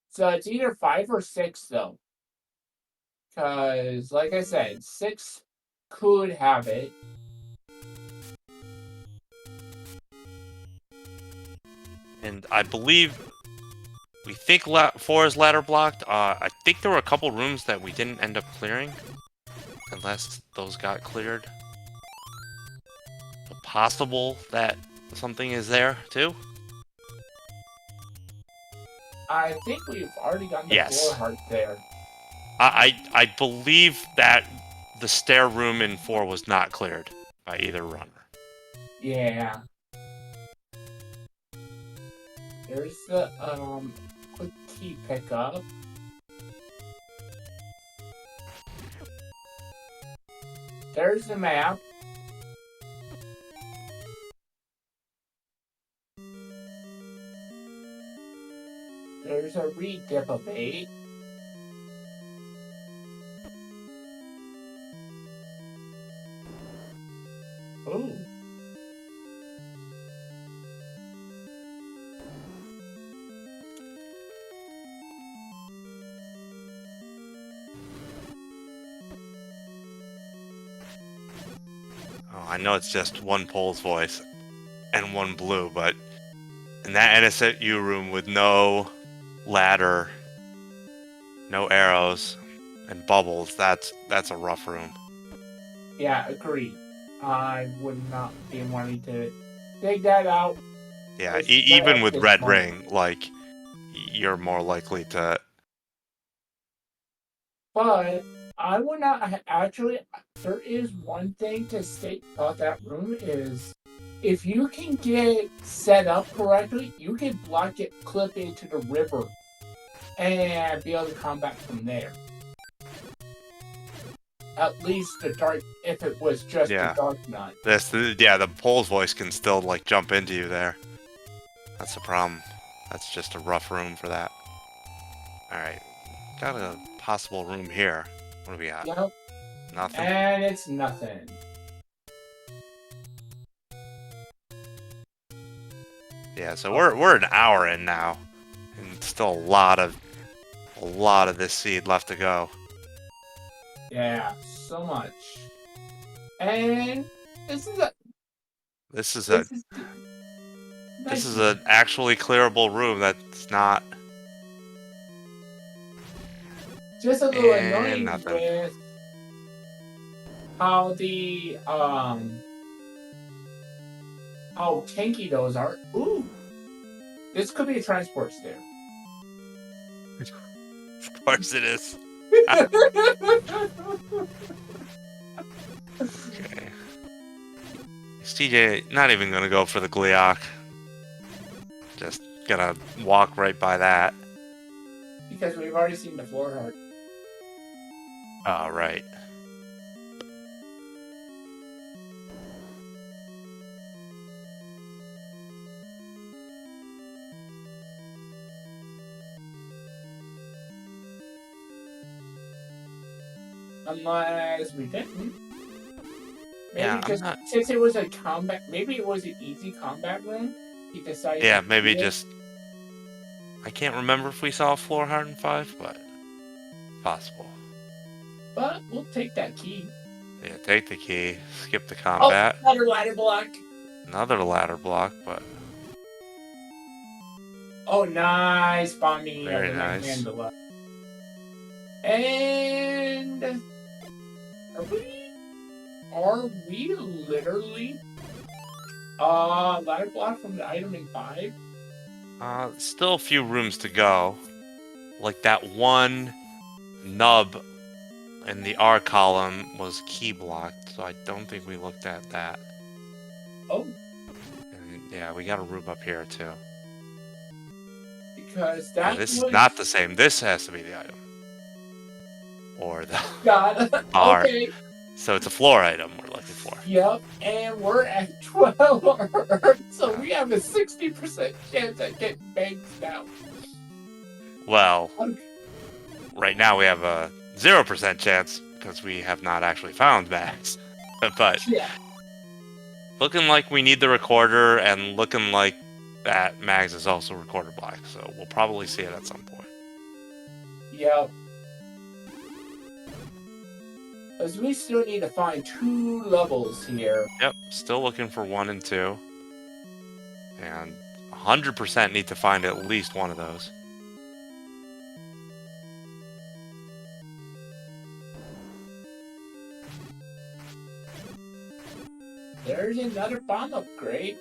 So it's either 5 or 6, though. Because, like I said, 6 could have it. And I believe we think 4 is ladder blocked. I think there were a couple rooms that we didn't end up clearing, unless those got cleared. So possible that something is there too. I think we've already gotten the floor heart there. I believe that the stair room in 4 was not cleared by either runner. Yeah. There's the quick key pickup. There's the map. There's a re-dip of 8. Ooh. Oh, I know it's just 1 Pole's voice and 1 blue, but in that NSU room with no ladder, no arrows, and bubbles, that's a rough room. Yeah, agreed. I would not be wanting to dig that out. Yeah, It's even at with this red moment. ring, like you're more likely to. But I would not actually. There is one thing to state about that room is if you can get set up correctly, you can block it, clip into the river, and be able to combat from there. At least the dark, if it was just the Yeah. Dark Knight. The Pole's voice can still like jump into you there. That's the problem. That's just a rough room for that. All right, got a possible room here. What do we got? Yep. Nothing. And it's nothing. Yeah, so we're an hour in now, and still a lot of this seed left to go. Yeah, so much. And this is a This is this an actually clearable room that's not. just a little And annoying nothing. with how how tanky those are. Ooh, this could be a transport stair. Of course it is. Okay. CJ not even gonna go for the Gliok. Just gonna walk right by that. Because we've already seen the floor heart. Oh, right. Unless we didn't. Maybe Yeah, just since it was a combat, maybe it was an easy combat room. He decided. Yeah, maybe just. I can't remember if we saw a floor heart in 5, but possible. But we'll take that key. Yeah, take the key, skip the combat. Oh, another ladder block. Another ladder block, but Oh, nice bombing very of the nice. Mandela. And are we literally ladder block from the item in 5? Still a few rooms to go. Like that one nub in the R column was key blocked, so I don't think we looked at that. Oh. And yeah, we got a room up here too. Because that this was... is not the same. This has to be the item. Or the God. R. Okay. So it's a floor item we're looking for. Yep, and we're at 12, so we have a 60% chance at getting bangs now. Well, Okay. right now we have a 0% chance because we have not actually found bags. But yeah, looking like we need the recorder, and looking like that Mags is also recorder black, so we'll probably see it at some point. Yep. Because we still need to find 2 levels here. Yep, still looking for 1 and 2. And 100% need to find at least one of those. There's another bomb upgrade.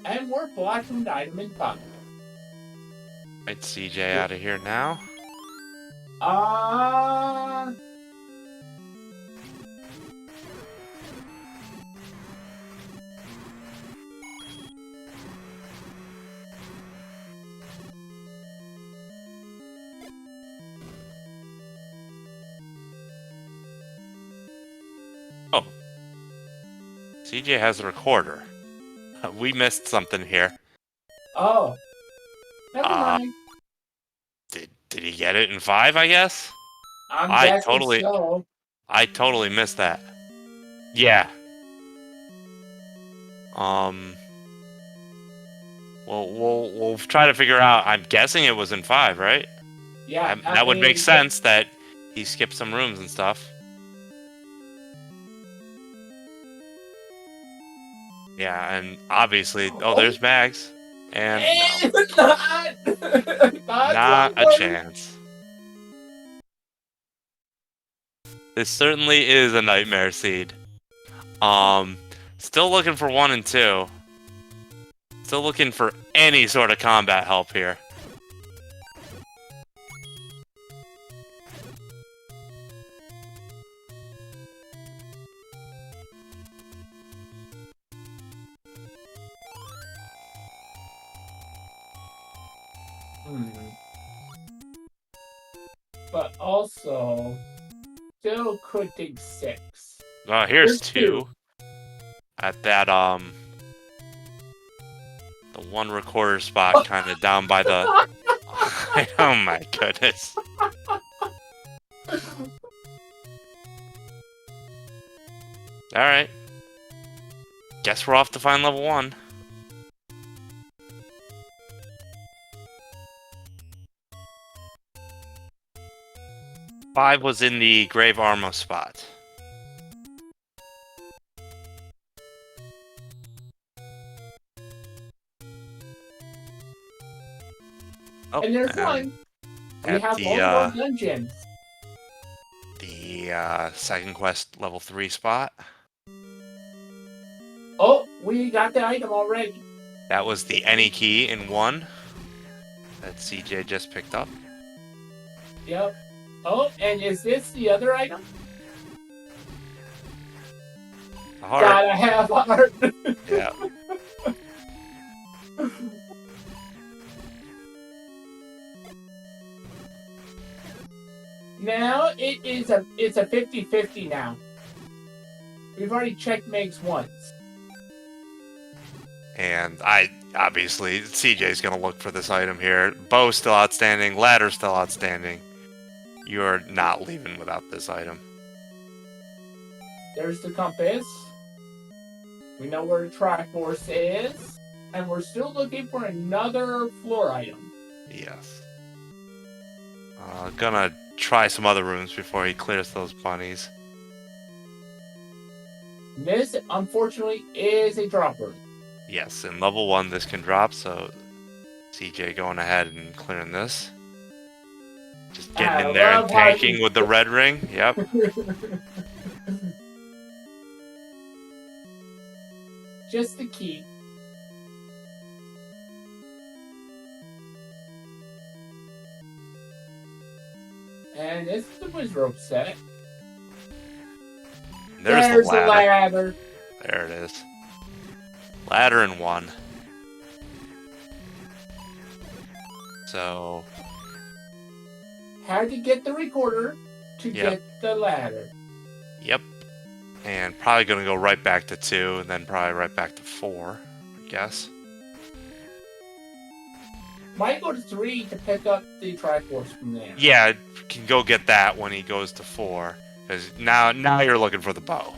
And we're blocking the item in 5. Right, CJ out of here now. Oh. CJ has a recorder. We missed something here. Oh. Never mind. Did he get it in 5, I guess? I'm guessing so. I totally missed that. Yeah. We'll try to figure out. I'm guessing it was in 5, right? Yeah. That would make sense that he skipped some rooms and stuff. Yeah, and obviously, oh, Oh, there's Mags, and no, not not a one. chance. This certainly is a nightmare seed. Still looking for 1 and 2. Still looking for any sort of combat help here. But also, still could take 6. Here's There's 2 at that the 1 recorder spot, kind of down by the. Oh my goodness. All right. Guess we're off to find level 1. Five was in the Grave Armo spot. Oh, and there's 1. We at have the, one more dungeon. The second quest level 3 spot. Oh, we got the item already. That was the any key in 1 that CJ just picked up. Yep. Oh, and is this the other item? A heart. Gotta have a heart. Yeah. Now it's a 50-50 now. We've already checked Megs once. And obviously CJ's gonna look for this item here. Bow's still outstanding, ladder's still outstanding. You're not leaving without this item. There's the compass. We know where the Triforce is. And we're still looking for another floor item. Yes. Gonna try some other rooms before he clears those bunnies. This, unfortunately, is a drop room. Yes, in level 1 this can drop, so CJ going ahead and clearing this. Just getting in there and tanking with the red ring. Yep. Just the key. And this is the wizard set. There's the ladder. ladder. There it is. Ladder in 1. So Had to get the recorder to get the ladder. Yep. And probably gonna go right back to 2, and then probably right back to 4, I guess. Might go to 3 to pick up the Triforce from there. Yeah, can go get that when he goes to 4. Because now you're looking for the bow.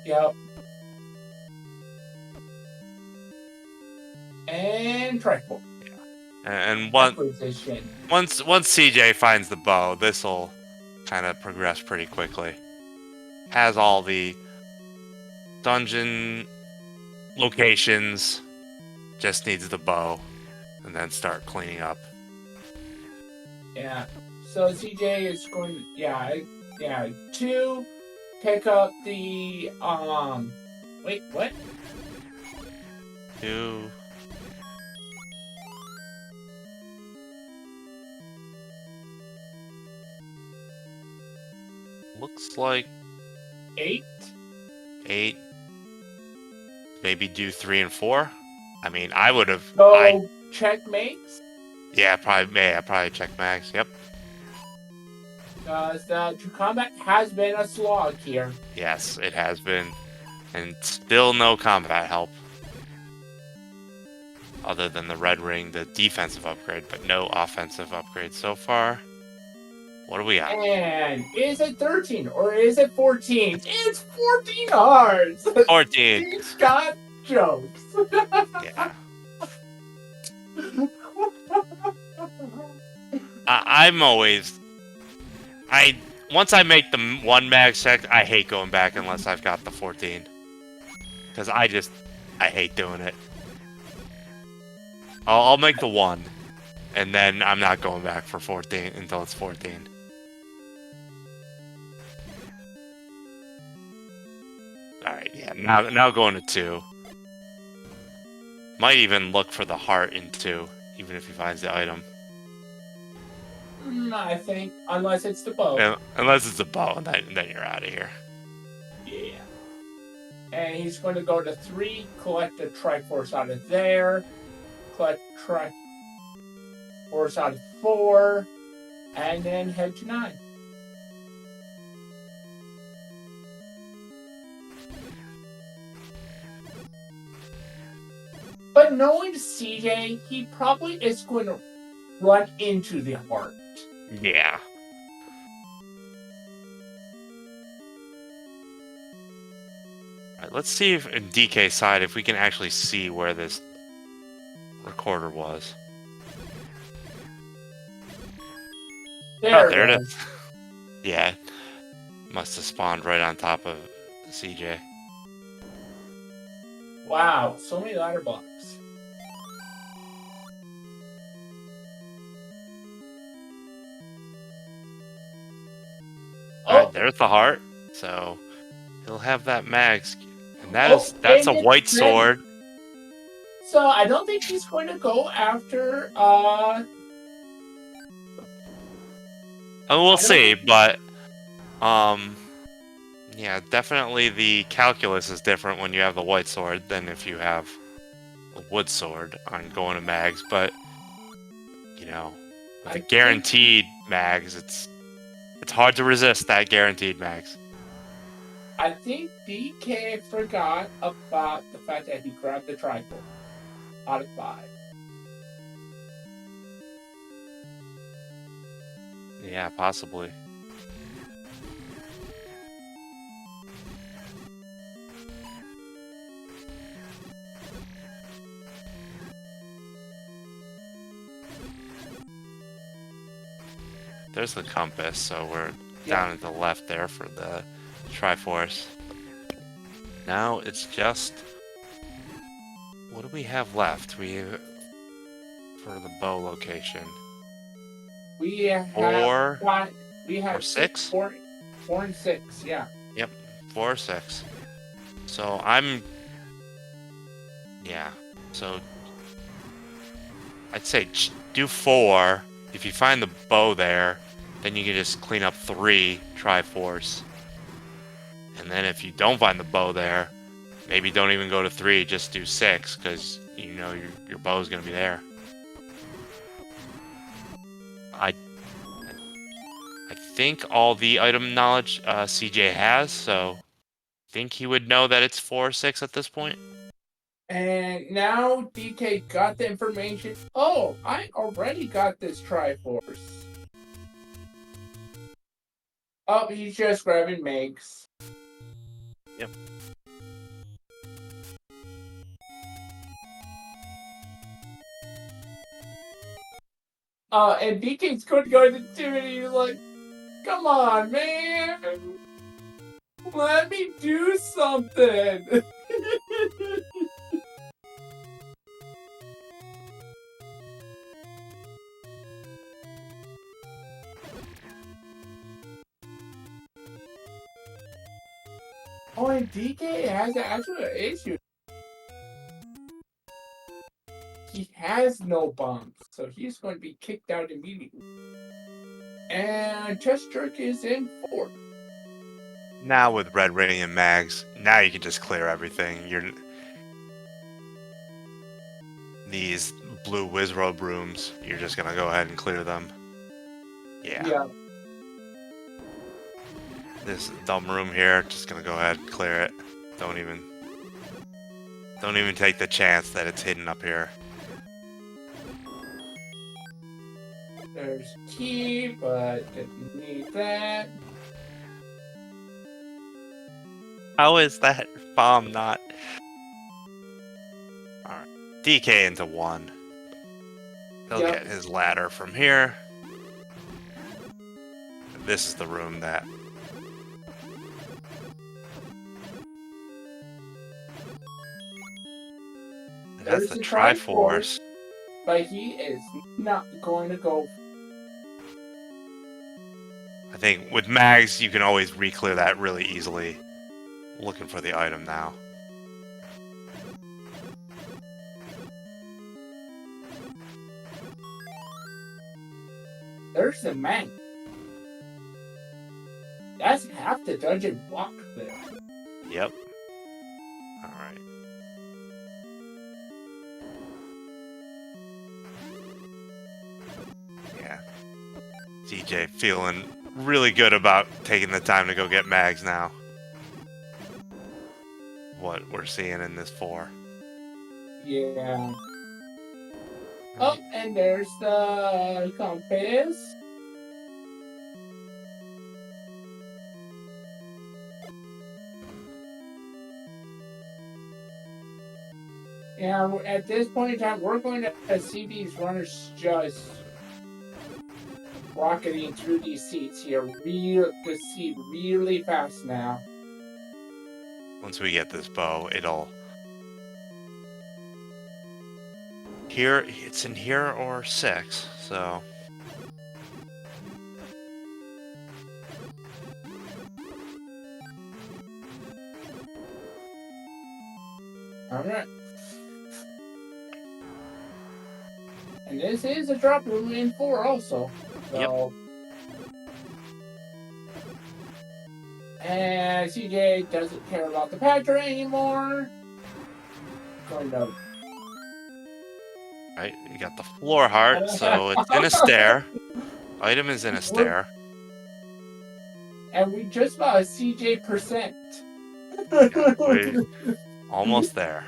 Yep. And Triforce. And once Position. CJ finds the bow, this'll kind of progress pretty quickly. Has all the dungeon locations, just needs the bow, and then start cleaning up. Yeah. So CJ is going to, 2, pick up the, wait, what? 2. Looks like 8. 8. Maybe do 3 and 4. I mean, I would have. So checkmates. Yeah, probably check max. Yep. The true combat has been a slog here. Yes, it has been, and still no combat help. Other than the red ring, the defensive upgrade, but no offensive upgrade so far. What do we got? And is it 13 or is it 14? It's 14 hearts. 14. Scott jokes. Yeah. I'm always. Once I make the 1 mag check, I hate going back unless I've got the 14. Because I hate doing it. I'll make the 1. And then I'm not going back for 14 until it's 14. Alright, yeah, now going to 2. Might even look for the heart in 2, even if he finds the item. I think, unless it's the bow. Unless it's a bow, and then you're out of here. Yeah. And he's going to go to 3, collect the Triforce out of there, collect Triforce out of 4, and then head to 9. But knowing CJ, he probably is going to run into the heart. Yeah. Alright, let's see if in DK side if we can actually see where this recorder was. There it is. Yeah. Must have spawned right on top of CJ. Wow, so many ladder blocks. Alright, there's the heart. So he'll have that mags. And that's a white sword. So I don't think he's going to go after and we'll see, but yeah, definitely the calculus is different when you have the white sword than if you have a wood sword on going to mags, but you know, with the guaranteed mags, it's hard to resist that guaranteed mags. I think DK forgot about the fact that he grabbed the triple out of 5. Yeah, possibly. There's the compass, so we're down at the left there for the Triforce. Now it's just... what do we have left? For the bow location. We have 4, we have or 6? 4 and 6, yeah. Yep, 4 or 6. So yeah, so I'd say do 4. If you find the bow there, then you can just clean up 3 Triforce. And then if you don't find the bow there, maybe don't even go to 3, just do 6, because you know your bow's gonna be there. I think all the item knowledge CJ has, so I think he would know that it's 4 or 6 at this point. And now DK got the information. Oh, I already got this Triforce. Oh, he's just grabbing Megs. Yep. And DK's going to go into 2 and he's like, come on, man. Let me do something. Oh, and DK has an actual issue. He has no bombs, so he's going to be kicked out immediately. And chessjerk is in 4. Now with red ring and mags, now you can just clear everything. These blue Wizrobe rooms, you're just gonna go ahead and clear them. Yeah. This dumb room here, just gonna go ahead and clear it. Don't even take the chance that it's hidden up here. There's key, but didn't need that. How is that bomb not? Alright. DK into 1. He'll get his ladder from here. This is the room that... That's There's the the Triforce. but he is not going to go. I think with mags, you can always re-clear that really easily. Looking for the item now. There's the man. That's half the dungeon block there. Yep. Alright. Yeah. DJ feeling really good about taking the time to go get mags now. What we're seeing in this 4. Yeah. Oh, and there's the compass. Yeah, at this point in time, we're going to see these runners just rocketing through these seats here, really fast now. Once we get this bow, it'll... Here, it's in here or 6, so... Alright. And this is a drop room in 4 also. So... Yep. And CJ doesn't care about the Patra anymore. Going to... Right, you got the floor heart, so it's in a stair. Item is in a stair. And we just about a CJ %. Yeah, we're almost there.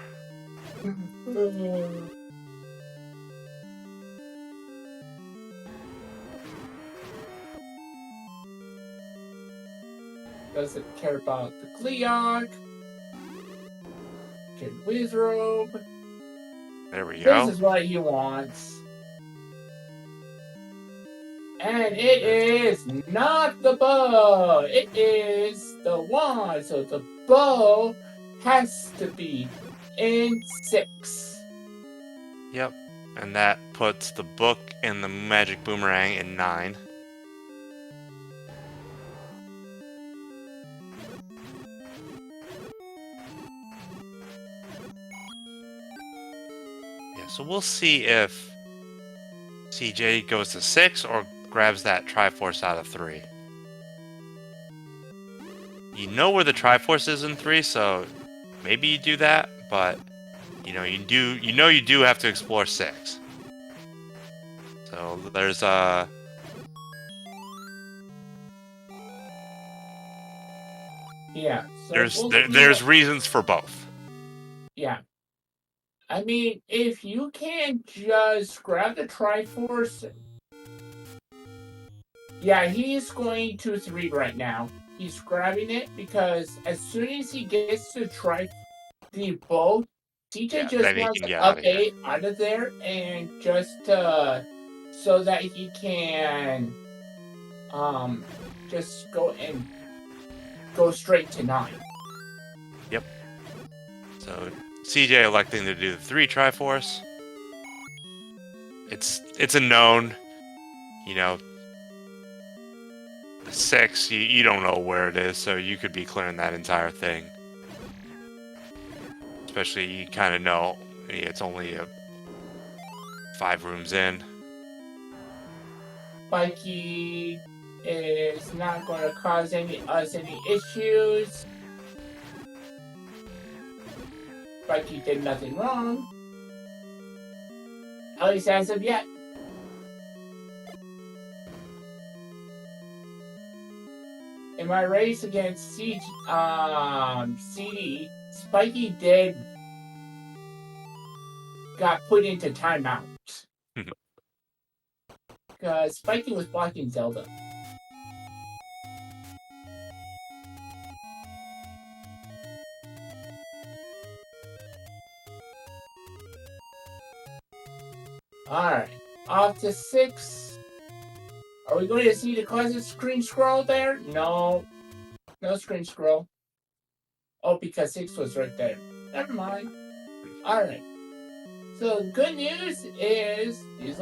Doesn't care about the Cleog. Kid Wizrobe. There we go. This is what he wants. And it is not the bow. It is the wand. So the bow has to be in 6. Yep. And that puts the book and the magic boomerang in 9. Yeah, so we'll see if CJ goes to 6 or grabs that Triforce out of 3. You know where the Triforce is in 3, so maybe you do that, but you do have to explore 6. So there's yeah. So there's reasons for both. Yeah. I mean, if you can just grab the Triforce. Yeah, he's going to 3 right now. He's grabbing it because as soon as he gets to try the bow, CJ just wants to up 8 out of there and just so that he can just go straight to 9. Yep. So CJ electing to do the 3 Triforce. It's a known, the 6, you don't know where it is, so you could be clearing that entire thing. Especially you kind of know it's only 5 rooms in. Mikey is not going to cause us any issues. Mikey did nothing wrong. At least as of yet. In my race against CD, Spiky got put into timeout. Because Spiky was blocking Zelda. Alright, off to 6. Are we going to see the classic screen scroll there? No. No screen scroll. Oh, because 6 was right there. Never mind. Alright. So the good news is these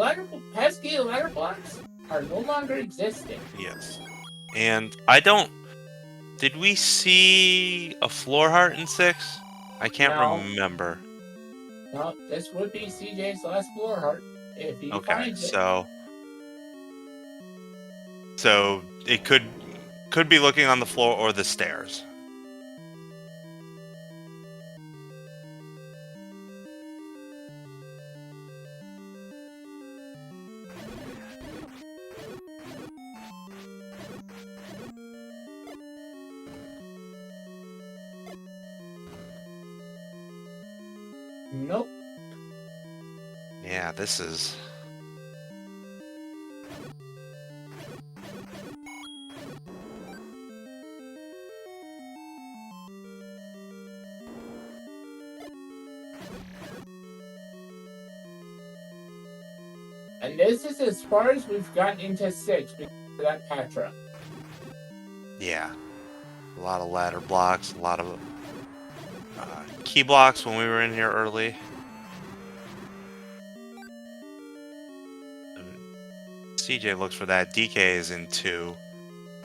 pesky ladder blocks are no longer existing. Yes. And I don't. Did we see a floor heart in 6? I can't No. remember. No, this would be CJ's last floor heart if he Okay, finds it. so it could be looking on the floor or the stairs. Nope. Yeah, this is. And this is as far as we've gotten into 6 because of that Patra. Yeah. A lot of ladder blocks, a lot of key blocks when we were in here early. CJ looks for that. DK is in 2.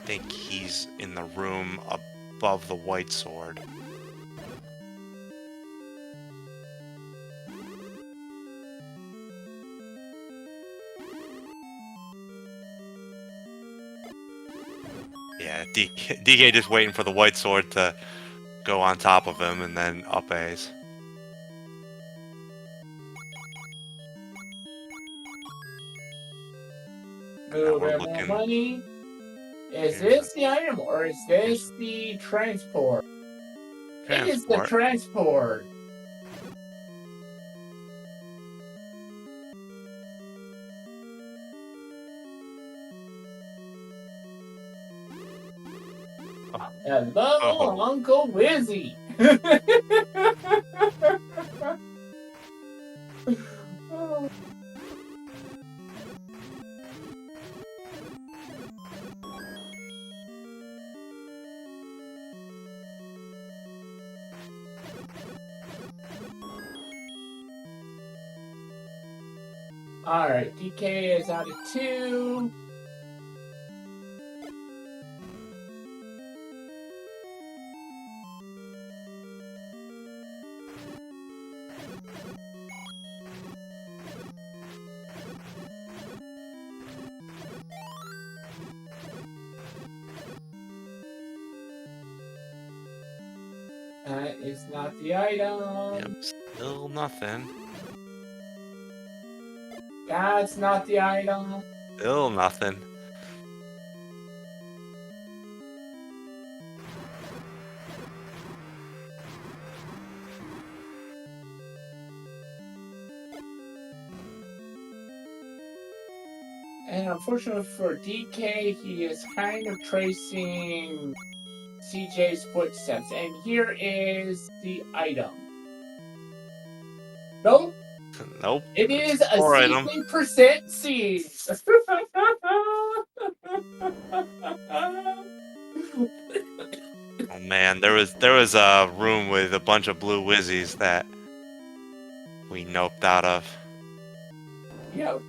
I think he's in the room above the white sword. Yeah, DK just waiting for the white sword to go on top of him and then up A's. Move we're in more looking- money. Is Here's this the item or is this the transport? It is the transport. Hello, Uncle Wizzy. Alright, DK is out of 2. That is not the item. Yep, still nothing. That's not the item. Still nothing. And unfortunately for DK, he is kind of tracing CJ's footsteps. And here is the item. Nope. Nope. It is a item. 16% seed. Oh man, there was a room with a bunch of blue whizzies that we noped out of. Yep.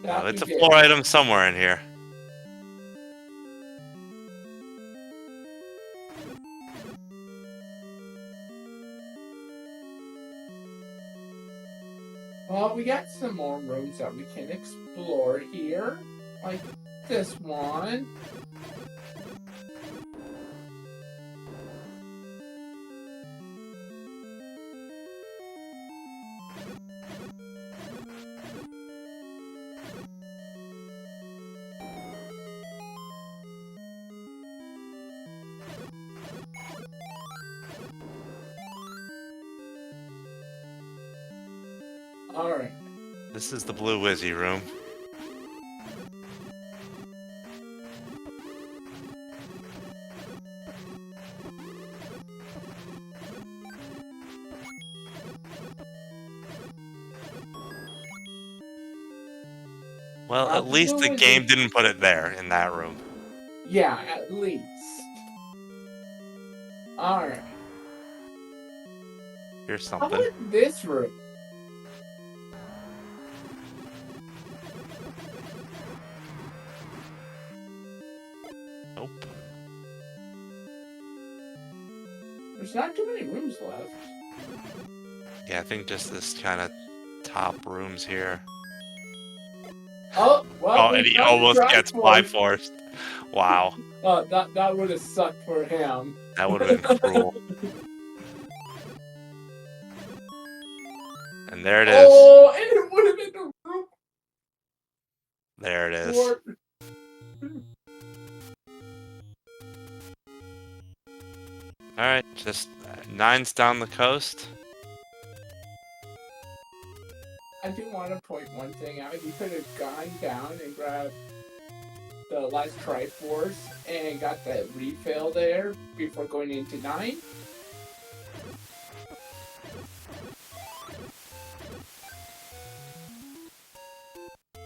It's a floor item somewhere in here. Well, we got some more rooms that we can explore here. Like this one. Alright. This is the blue whizzy room. Well, at least the game didn't put it there, in that room. Yeah, at least. Alright. Here's How something. about this room? Nope. There's not too many rooms left. Yeah, I think just this kind of top rooms here. Oh, well, Oh, and we he found the almost gets fly Triforce. forced. Wow, Oh, that would have sucked for him. that would have been cruel. And there it is. Oh, and it would have been the room There it is. for... Alright, just 9's down the coast. I do want to point one thing out. We could have gone down and grabbed the last Triforce and got that refill there before going into 9.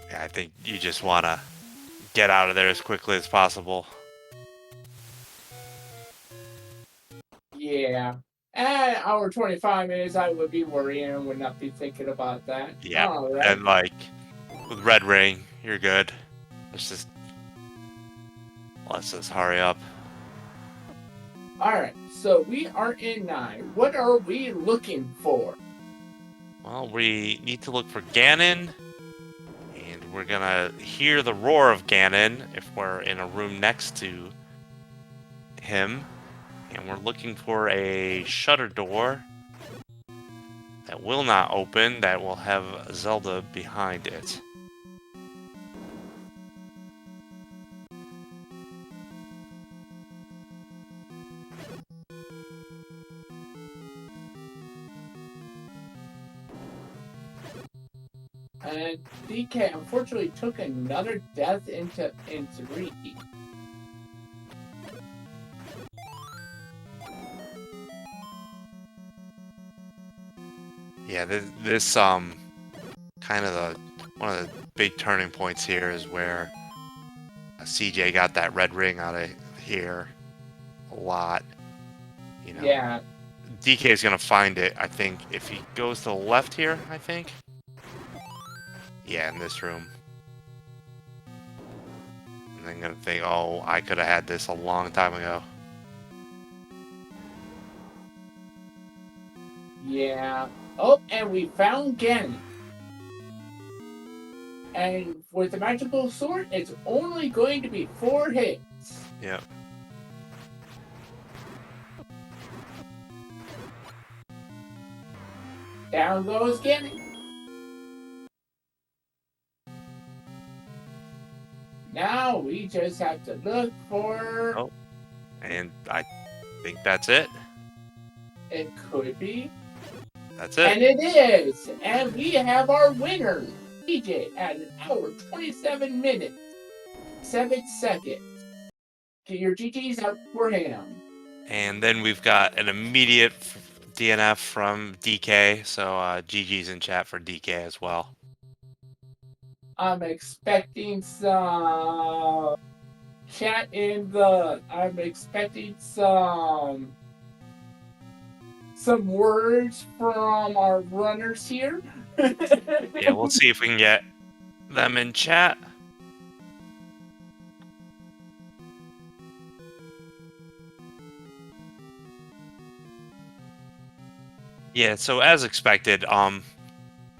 Yeah, I think you just want to get out of there as quickly as possible. Yeah. At hour 25 minutes, I would be worrying and would not be thinking about that. Yeah, All right. and like, with Red Ring, you're good. Let's just hurry up. Alright, so we are in 9. What are we looking for? Well, we need to look for Ganon, and we're gonna hear the roar of Ganon if we're in a room next to him. And we're looking for a shutter door that will not open, that will have Zelda behind it. And DK unfortunately took another death in 3. Yeah, this kind of one of the big turning points here is where CJ got that red ring out of here a lot. You know. Yeah. DK is gonna find it, I think, if he goes to the left here, I think. Yeah, in this room. And then gonna think, oh, I could have had this a long time ago. Yeah. Oh, and we found Ganon. And with the magical sword, it's only going to be 4 hits. Yep. Down goes Ganon. Now we just have to look for... Oh, and I think that's it. It could be. That's it. And it is. And we have our winner, CJ, at 1 hour, 27 minutes, 7 seconds. Get your GG's out for him. And then we've got an immediate DNF from DK, so GG's in chat for DK as well. I'm expecting some chat in the... I'm expecting some words from our runners here. Yeah, we'll see if we can get them in chat. Yeah, so as expected,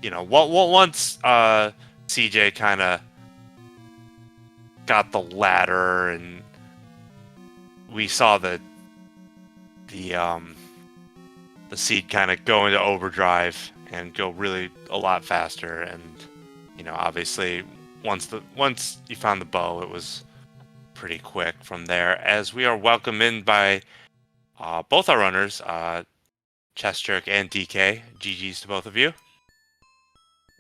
you know, once CJ kind of got the ladder and we saw the seed kind of go into overdrive and go really a lot faster, and you know, obviously once you found the bow, it was pretty quick from there. As we are welcomed in by both our runners, chessjerk and DK. GG's to both of you.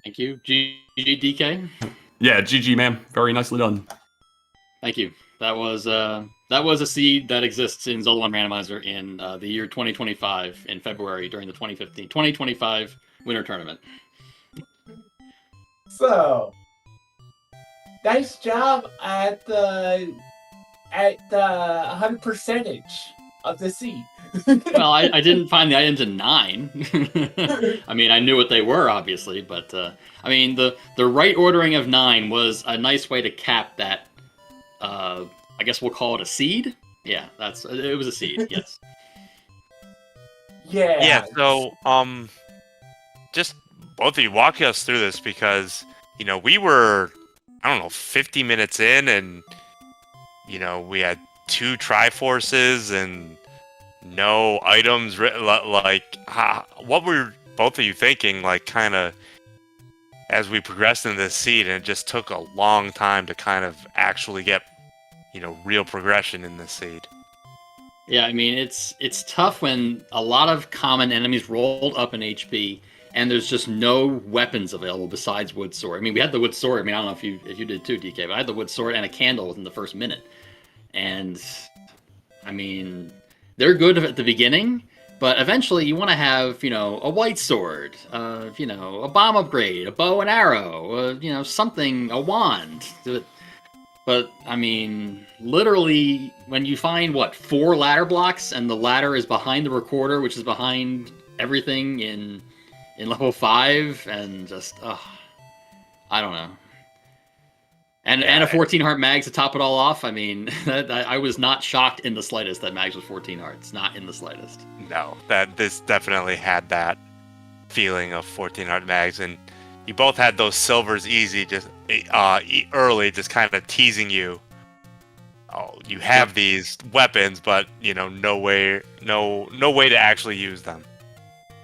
Thank you. GG DK. Yeah, GG, man. Very nicely done. Thank you. That was a seed that exists in Zelda 1 Randomizer in the year 2025 in February during the 2025 Winter Tournament. So, nice job at the 100% of the seed. Well, I didn't find the items in 9. I mean, I knew what they were, obviously, but I mean, the right ordering of 9 was a nice way to cap that I guess we'll call it a seed. Yeah, it was a seed. Yes. Yeah. Yeah. So just both of you walk us through this because we were, I don't know, 50 minutes in, and we had 2 Triforces and no items. What were both of you thinking? Like, kind of as we progressed in this seed, and it just took a long time to kind of actually get real progression in this seed. Yeah, I mean it's tough when a lot of common enemies rolled up in HP and there's just no weapons available besides wood sword. I mean, we had the wood sword. I mean, I don't know if you did too, DK, but I had the wood sword and a candle within the first minute. And I mean, they're good at the beginning, but eventually you want to have, a white sword, a bomb upgrade, a bow and arrow, something, a wand. But I mean, literally, when you find 4 ladder blocks, and the ladder is behind the recorder, which is behind everything in level 5, and just I don't know. And a 14 heart mags to top it all off. I mean, I was not shocked in the slightest that mags was 14 hearts, not in the slightest. No, this definitely had that feeling of 14 heart mags, and you both had those silvers easy, just early, just kind of teasing you. Oh, you have these weapons, but no way to actually use them.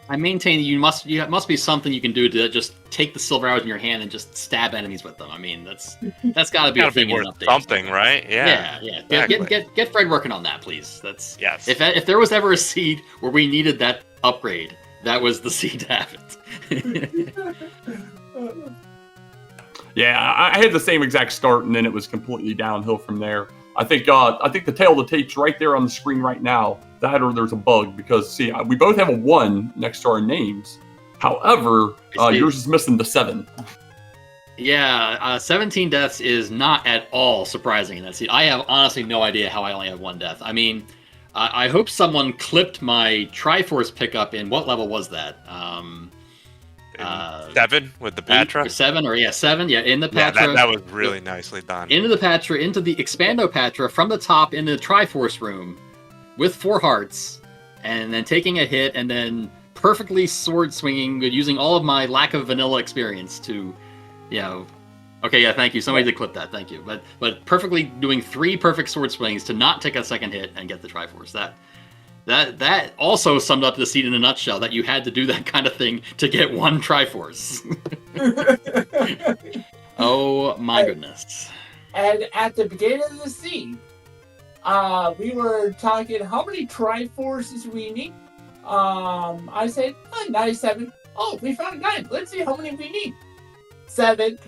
I maintain that you must be something you can do to just take the silver arrows in your hand and just stab enemies with them. I mean, that's got to be a thing in an update. Something, right? Yeah. Yeah. Exactly. Get Fred working on that, please. That's yes. If there was ever a seed where we needed that upgrade, that was the seed to have it. Yeah, I had the same exact start, and then it was completely downhill from there. I think the tail of the tape's right there on the screen right now. That or there's a bug, because see, we both have a 1 next to our names. However, yours is missing the 7. Yeah, 17 deaths is not at all surprising in that seed. I have honestly no idea how I only have 1 death. I mean, I hope someone clipped my Triforce pickup in, what level was that? 7 with the Patra? 7 or 7, in the Patra. Yeah, that was really nicely done. Into the Patra, into the Expando Patra, from the top into the Triforce room with 4 hearts, and then taking a hit, and then perfectly sword swinging, using all of my lack of vanilla experience to, okay, yeah, thank you. Somebody did clip that, thank you. But perfectly doing 3 perfect sword swings to not take a second hit and get the Triforce. That also summed up the seed in a nutshell, that you had to do that kind of thing to get 1 Triforce. Oh my goodness. And at the beginning of the seed, we were talking how many Triforces we need. I said 97. Oh, we found 9. Let's see how many we need. 7.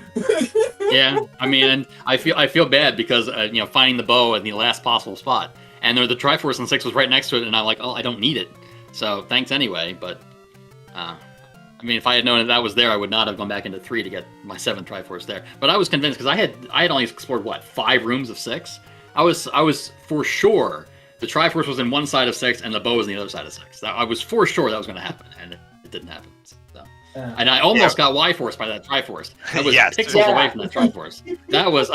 Yeah, I mean, I feel bad because finding the bow in the last possible spot. And the Triforce and 6 was right next to it, and I'm like, oh, I don't need it. So thanks anyway. But I mean, if I had known that was there, I would not have gone back into 3 to get my 7th Triforce there. But I was convinced, because I had only explored 5 rooms of 6. I was for sure the Triforce was in one side of 6 and the bow was in the other side of 6. I was for sure that was going to happen, and it didn't happen. So. And I almost got Y-Force by that Triforce. I was pixels away from that Triforce. That was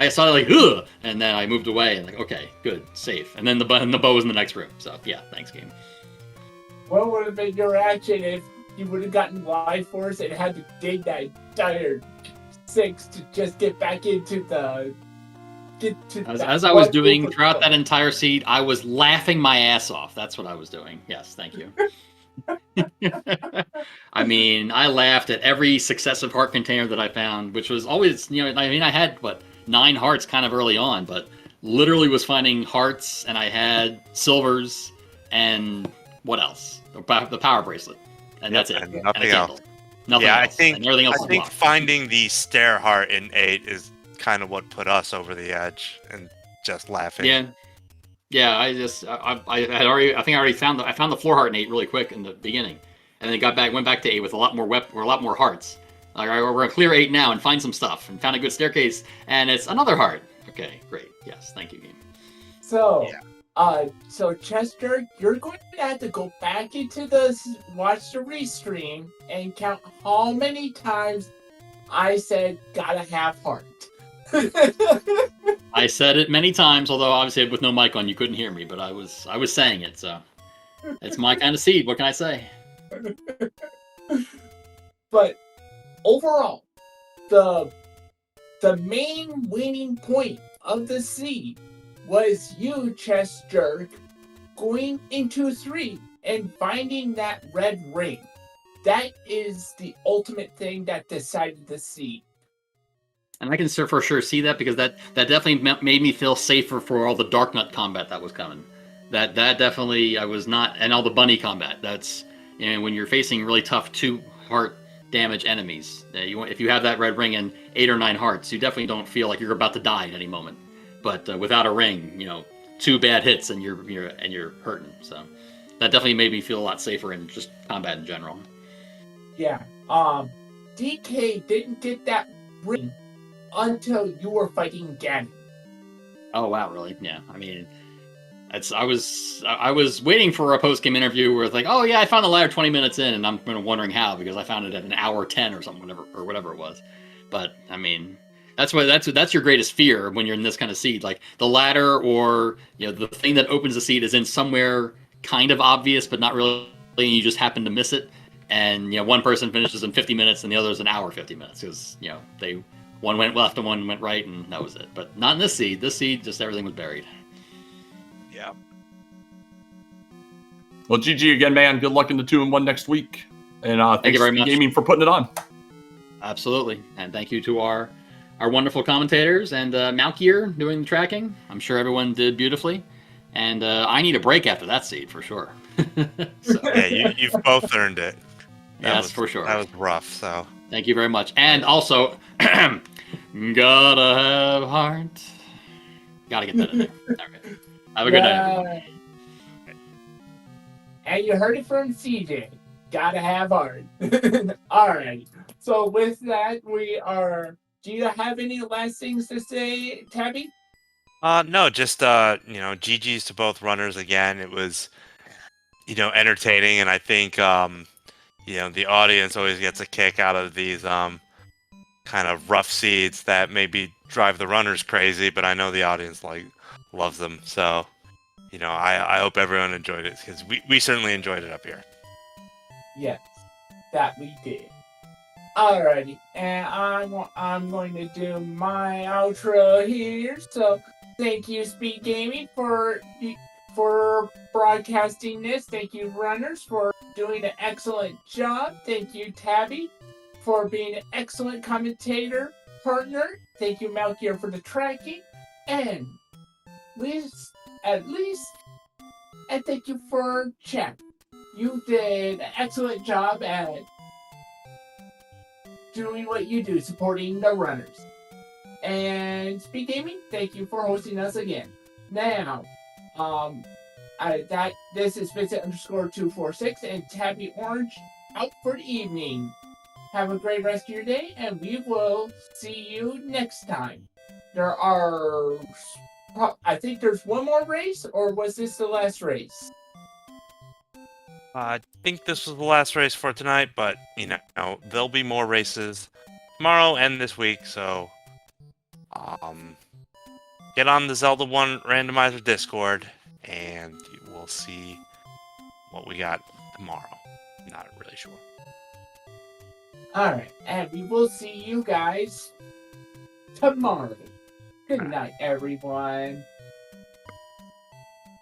I saw it like, ugh, and then I moved away and like, okay, good, safe. And then the bow was in the next room. So yeah, thanks, game. What would have been your action if you would have gotten Y-Force and had to dig that entire 6 to just get back into the... As I was doing throughout that entire seed, I was laughing my ass off. That's what I was doing. Yes, thank you. I mean, I laughed at every successive heart container that I found, which was always, I had, 9 hearts kind of early on, but literally was finding hearts, and I had silvers, and what else? The power bracelet. And that's it. And and nothing else. Nothing else. I think finding the stair heart in 8 is kind of what put us over the edge, and just laughing. Yeah. I already found the floor heart in 8 really quick in the beginning, and then went back to 8 with a lot more hearts. Like, we're gonna clear 8 now and find some stuff, and found a good staircase, and it's another heart. Okay, great. Yes, thank you, game. So, so Chester, you're going to have to go back into watch the restream and count how many times I said gotta have heart. I said it many times, although obviously with no mic on, you couldn't hear me. But I was saying it, so it's my kind of seed. What can I say? But overall, the main winning point of the seed was you, Chess Jerk, going into 3 and finding that red ring. That is the ultimate thing that decided the seed. And I can for sure see that, because that definitely made me feel safer for all the Dark Nut combat that was coming. That definitely, I was not, and all the bunny combat. That's, you know, when you're facing really tough 2 heart damage enemies, if you have that red ring and 8 or 9 hearts, you definitely don't feel like you're about to die at any moment. But without a ring, you know, 2 bad hits and you're hurting. So that definitely made me feel a lot safer in just combat in general. Yeah. DK didn't get that ring until you were fighting Ganon. Oh wow, really? Yeah. I mean, I was waiting for a post-game interview where it's like, oh yeah, I found the ladder 20 minutes in, and I'm wondering how, because I found it at an hour 10 or something, whatever it was. But I mean, that's your greatest fear when you're in this kind of seed. Like the ladder, or you know, the thing that opens the seed is in somewhere kind of obvious, but not really, and you just happen to miss it. And you know, one person finishes in 50 minutes, and the other's an hour 50 minutes, because you know one went left and one went right, and that was it. But not in this seed. This seed, just everything was buried. Yeah. Well, GG again, man. Good luck in the 2-1 next week. And Thank you very much. Gaming for putting it on. Absolutely. And thank you to our wonderful commentators and Malkier doing the tracking. I'm sure everyone did beautifully. And I need a break after that seed for sure. So, Yeah, you've both earned it. yes, for sure. That was rough, so. Thank you very much. And also, gotta have heart. Gotta get that in there. All right. Have a good night. And you heard it from CJ. Gotta have art. Alright. So with that, do you have any last things to say, Tabby? No, just GG's to both runners again. It was, entertaining, and I think the audience always gets a kick out of these kind of rough seeds that maybe drive the runners crazy, but I know the audience loves them. So, I hope everyone enjoyed it, because we certainly enjoyed it up here. Yes, that we did. Alrighty, and I'm going to do my outro here. So thank you, SpeedGaming, for broadcasting this. Thank you, runners, for doing an excellent job. Thank you, Tabby, for being an excellent commentator partner. Thank you, Malkier, for the tracking. And and thank you for chat. You did an excellent job at doing what you do, supporting the runners. And SpeedGaming, thank you for hosting us again. Now, this is Vincent_246 and Tabby Orange out for the evening. Have a great rest of your day, and we will see you next time. I think there's one more race, or was this the last race? I think this was the last race for tonight, but, there'll be more races tomorrow and this week, so get on the Zelda 1 Randomizer Discord, and we'll see what we got tomorrow. Not really sure. Alright, and we will see you guys tomorrow. Good night, everyone.